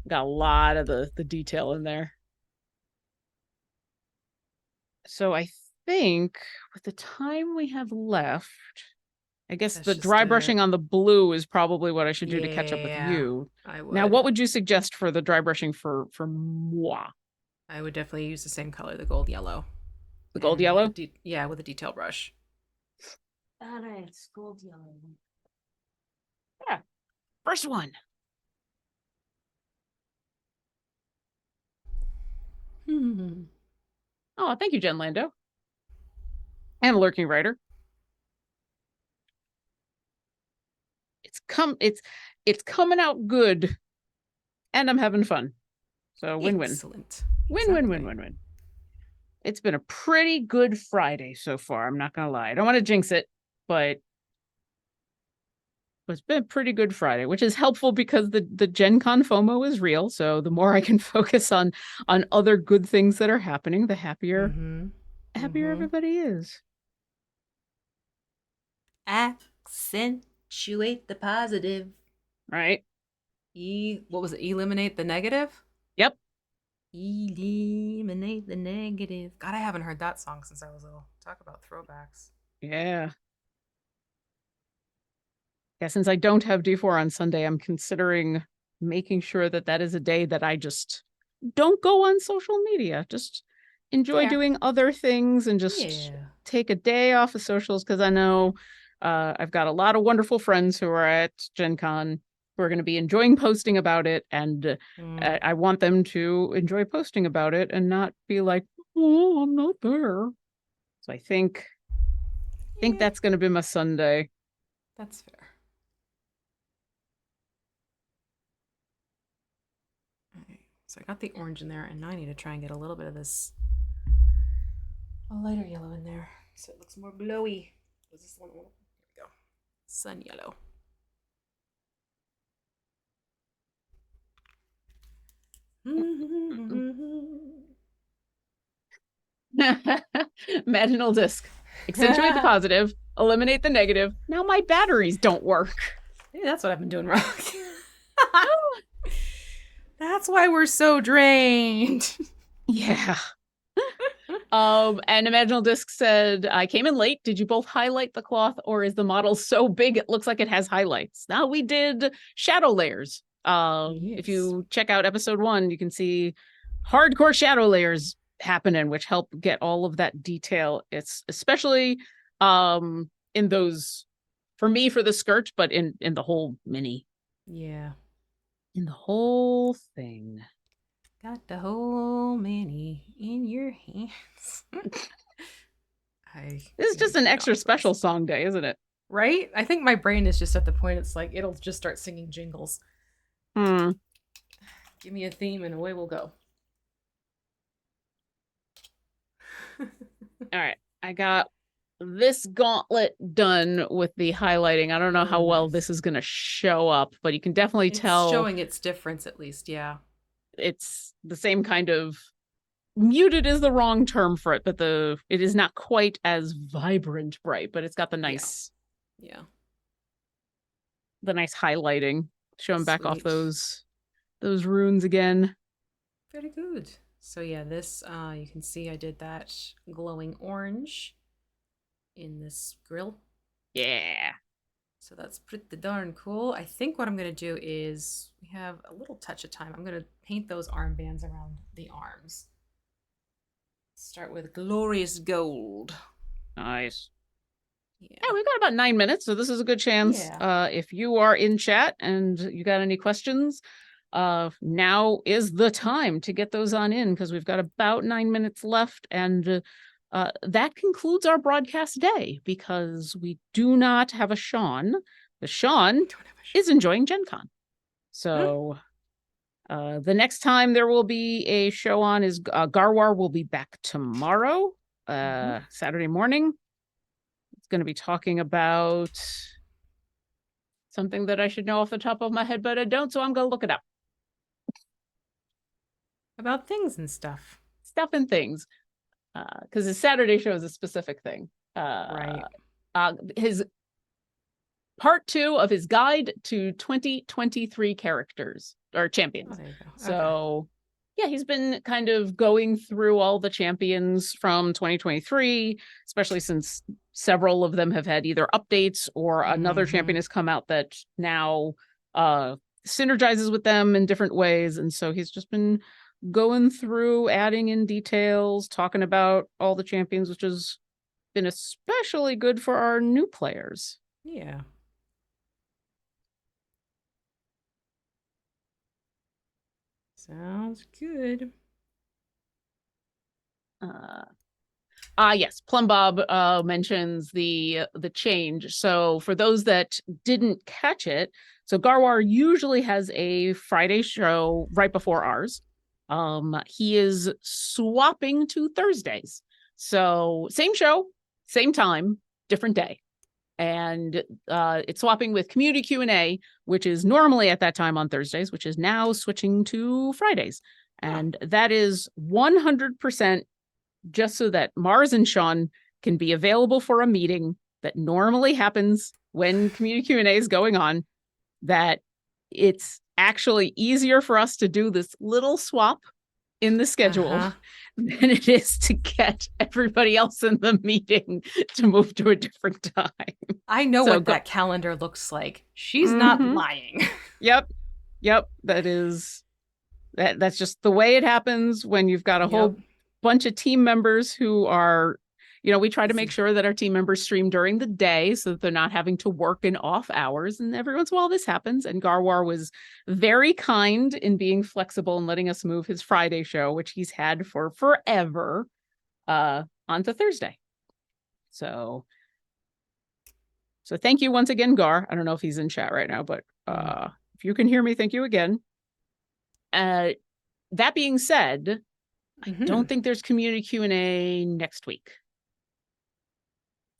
Got a lot of the detail in there. So I think with the time we have left, I guess That's the just dry a brushing on the blue is probably what I should do to catch up with yeah, you. I Now, would. what would you suggest for the dry brushing for moi? I would definitely use the same color, the gold yellow. The gold And with yellow? the yeah, with a detail brush. All right, gold yellow. Yeah, first one. Hmm. Oh, thank you, Jen Lando. And Lurking Writer. It's coming out good, and I'm having fun. So win-win. Excellent. Win-win-win-win-win. Exactly. It's been a pretty good Friday so far. I'm not gonna lie. I don't want to jinx it, but it's been a pretty good Friday, which is helpful because the Gen Con FOMO is real. So the more I can focus on other good things that are happening, the Mm-hmm. happier Mm-hmm. everybody is. Accentuate the positive. Right? What was it? Eliminate the negative? Yep. Eliminate the negative. God, I haven't heard that song since I was little. Talk about throwbacks. Yeah. Yeah. Since I don't have D4 on Sunday, I'm considering making sure that is a day that I just don't go on social media. Just enjoy Fair. doing other things and just Yeah. take a day off of socials because I know I've got a lot of wonderful friends who are at Gen Con who are going to be enjoying posting about it. And Mm. I want them to enjoy posting about it and not be like, oh, I'm not there. So I think Yeah, that's going to be my Sunday. that's fair. Okay. So I got the orange in there, and now I need to try and get a little bit of this a lighter yellow in there so it looks more glowy. Was this one? Here we go. Sun yellow. Maginal disc. Accentuate the positive, eliminate the negative. Now my batteries don't work. Maybe that's what I've been doing wrong. That's why we're so drained. Yeah. And Imaginal Disc said, I came in late. Did you both highlight the cloth or is the model so big it looks like it has highlights? Now we did shadow layers. If Yes. you check out episode 1, you can see hardcore shadow layers happening, which help get all of that detail. It's especially in those for me for the skirt, but in the whole mini. Yeah. In the whole thing. Got the whole mini in your hands. This is just an cannot extra with special those. song day, isn't it? Right? I think my brain is just at the point it's like it'll just start singing jingles. Hmm. Give me a theme and away we'll go. All right. I got this gauntlet done with the highlighting. I don't know how well nice. this is going to show up, but you can definitely It's tell showing its difference at least, yeah. it's the same kind of muted is the wrong term for it, but it is not quite as vibrant bright, but it's got the Yeah. nice Yeah. highlighting showing back off Sweet. those runes again. Very good. So yeah, this you can see I did that glowing orange in this grill. Yeah. So that's pretty darn cool. I think what I'm gonna do is we have a little touch of time. I'm gonna paint those armbands around the arms. Start with glorious gold. Nice. Yeah. Yeah, we've got about 9 minutes, so this is a good chance. Yeah. If you are in chat and you got any questions, now is the time to get those on in because we've got about 9 minutes left, and that concludes our broadcast day because we do not have a Sean. The Sean is enjoying Gen Con. So the next time there will be a show on is Garwar will be back tomorrow, Saturday morning. Going to be talking about something that I should know off the top of my head, but I don't, so I'm going to look it up. About things and stuff. Stuff and things. Because his Saturday show is a specific thing. Right. His part 2 of his guide to 2023 characters or champions. Oh, there you go. So yeah, he's been kind of going through all the champions from 2023, especially since several of them have had either updates or another champion has come out that now synergizes with them in different ways. And so he's just been going through, adding in details, talking about all the champions, which has been especially good for our new players. Yeah. Sounds good. Yes, Plum Bob mentions the change. So for those that didn't catch it, so Garwar usually has a Friday show right before ours. He is swapping to Thursdays. So same show, same time, different day. And it's swapping with community Q&A, which is normally at that time on Thursdays, which is now switching to Fridays. And that is 100% just so that Mars and Sean can be available for a meeting that normally happens when community Q&A is going on, that it's actually easier for us to do this little swap in the schedule than it is to get everybody else in the meeting to move to a different time. I know what that calendar looks like. She's not lying. Yep. That's just the way it happens when you've got a whole bunch of team members who are, we try to make sure that our team members stream during the day so that they're not having to work in off hours. And every once in a while this happens. And Garwar was very kind in being flexible and letting us move his Friday show, which he's had for forever, onto Thursday. So thank you once again, Gar. I don't know if he's in chat right now, but if you can hear me, thank you again. That being said, I don't think there's community Q&A next week.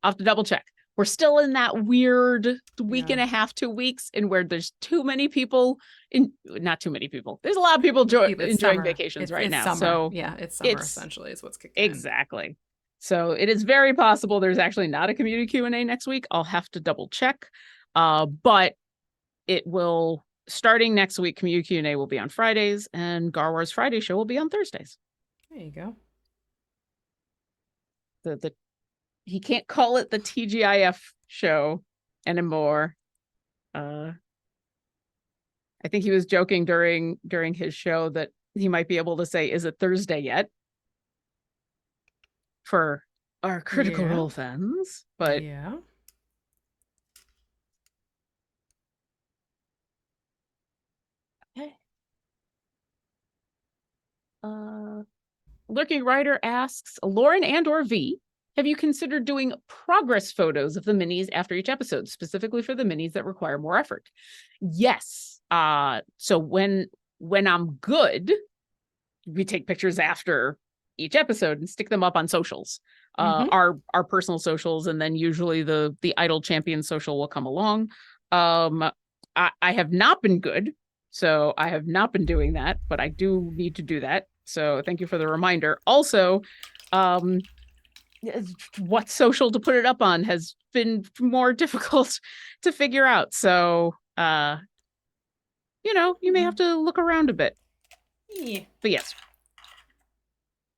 I'll have to double check. We're still in that weird week and a half, 2 weeks, and where there's too many people not too many people. There's a lot of people enjoying vacations right now. Summer. So yeah, it's summer essentially is what's kicking in. So it is very possible there's actually not a community Q&A next week. I'll have to double check. But it will, starting next week, community Q&A will be on Fridays, and Garwar's Friday show will be on Thursdays. There you go. He can't call it the TGIF show anymore. I think he was joking during his show that he might be able to say, "Is it Thursday yet?" for our Critical Role fans, but okay. Lurking Writer asks, Lauren and or Vee, have you considered doing progress photos of the minis after each episode, specifically for the minis that require more effort? Yes. So when I'm good, we take pictures after each episode and stick them up on socials, Mhm. our personal socials, and then usually the Idol Champion social will come along. I have not been good, so I have not been doing that, but I do need to do that. So thank you for the reminder. Also, what social to put it up on has been more difficult to figure out. So, you may have to look around a bit. Yeah. But yes.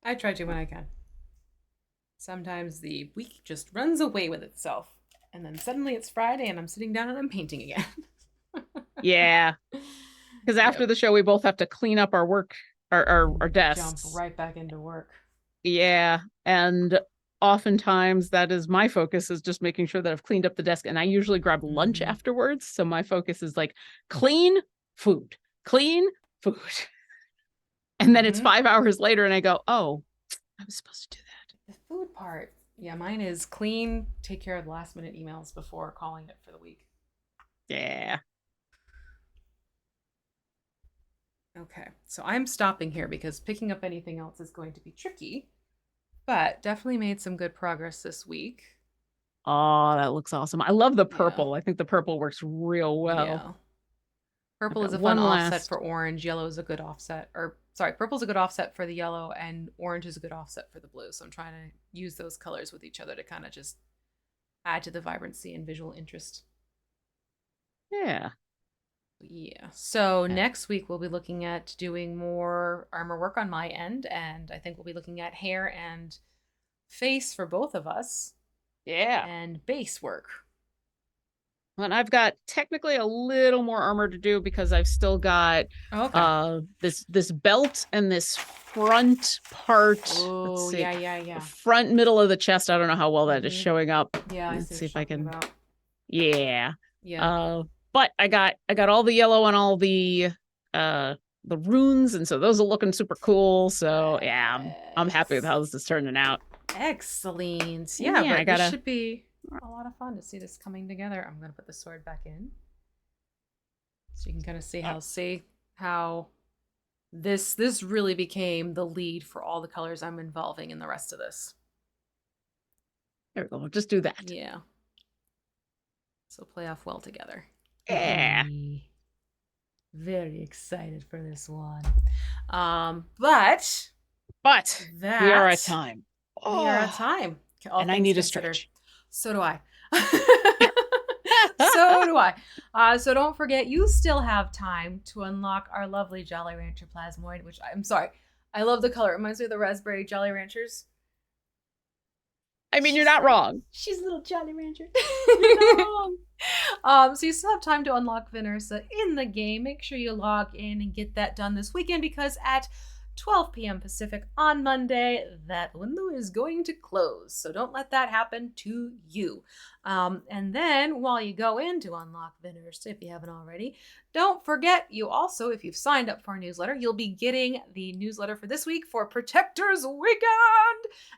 I try to when I can. Sometimes the week just runs away with itself. And then suddenly it's Friday and I'm sitting down and I'm painting again. Yeah. Because after the show, we both have to clean up our work, our desks. Jump right back into work. Yeah. And oftentimes that is my focus, is just making sure that I've cleaned up the desk. And I usually grab lunch afterwards. So my focus is like clean food. And then it's 5 hours later and I go, oh, I was supposed to do that. The food part. Yeah, mine is clean, take care of the last minute emails before calling it for the week. Yeah. Okay, so I'm stopping here because picking up anything else is going to be tricky, but definitely made some good progress this week. Oh, that looks awesome. I love the purple. Yeah. I think the purple works real well. Yeah. Purple is a fun offset for orange. Yellow is a good offset. Purple is a good offset for the yellow, and orange is a good offset for the blue. So I'm trying to use those colors with each other to kind of just add to the vibrancy and visual interest. Yeah. Yeah. So next week we'll be looking at doing more armor work on my end, and I think we'll be looking at hair and face for both of us. Yeah. And base work. Well, and I've got technically a little more armor to do because I've still got this belt and this front part. Oh, yeah. Front middle of the chest. I don't know how well that is showing up. Yeah, let's see if I can. About. Yeah. But I got all the yellow on all the runes, and so those are looking super cool. So yeah, I'm happy with how this is turning out. Excellent. Yeah, but this should be a lot of fun to see this coming together. I'm gonna put the sword back in so you can kind of see how this really became the lead for all the colors I'm involving in the rest of this. There we go. We'll just do that. Yeah. So play off well together. Yeah. Very excited for this one. But we are at time. We are at time. And I need a stretch. So do I. So do I. So don't forget, you still have time to unlock our lovely Jolly Rancher Plasmoid, which I'm sorry. I love the color. It reminds me of the raspberry Jolly Ranchers. I mean, you're not wrong. She's a little Jolly Rancher. You're not wrong. So you still have time to unlock Vee and Ursa in the game. Make sure you log in and get that done this weekend, because at 12 p.m. Pacific on Monday, that window is going to close. So don't let that happen to you. And then while you go in to unlock Vee and Ursa, if you haven't already, don't forget, you also, if you've signed up for our newsletter, you'll be getting the newsletter for this week for Protectors Weekend,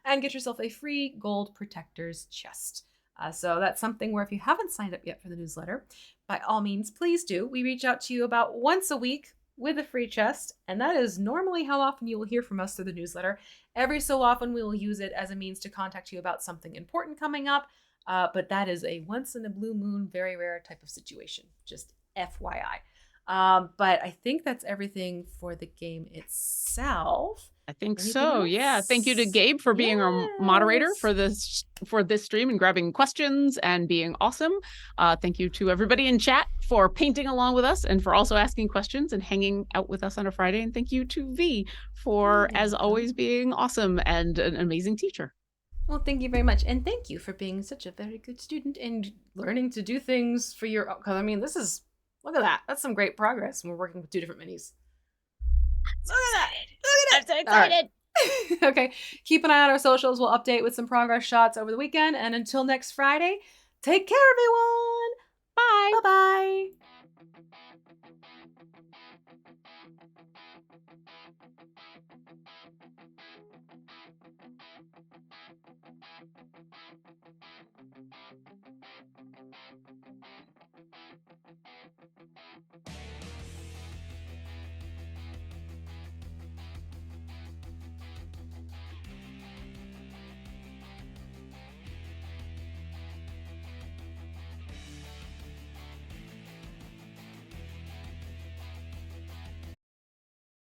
and get yourself a free gold Protectors chest. So that's something where if you haven't signed up yet for the newsletter, by all means, please do. We reach out to you about once a week with a free chest, and that is normally how often you will hear from us through the newsletter. Every so often we will use it as a means to contact you about something important coming up, but that is a once in a blue moon, very rare type of situation, just FYI. But I think that's everything for the game itself. I think so. Yeah. Thank you to Gabe for being our moderator for this stream and grabbing questions and being awesome. Thank you to everybody in chat for painting along with us and for also asking questions and hanging out with us on a Friday. And thank you to Vee for, as always, being awesome and an amazing teacher. Well, thank you very much. And thank you for being such a very good student and learning to do things for your own. Because, I mean, look at that. That's some great progress when we're working with 2 different minis. Look at that. I'm so excited. Right. Okay. Keep an eye on our socials. We'll update with some progress shots over the weekend. And until next Friday, take care, everyone. Bye. Bye-bye.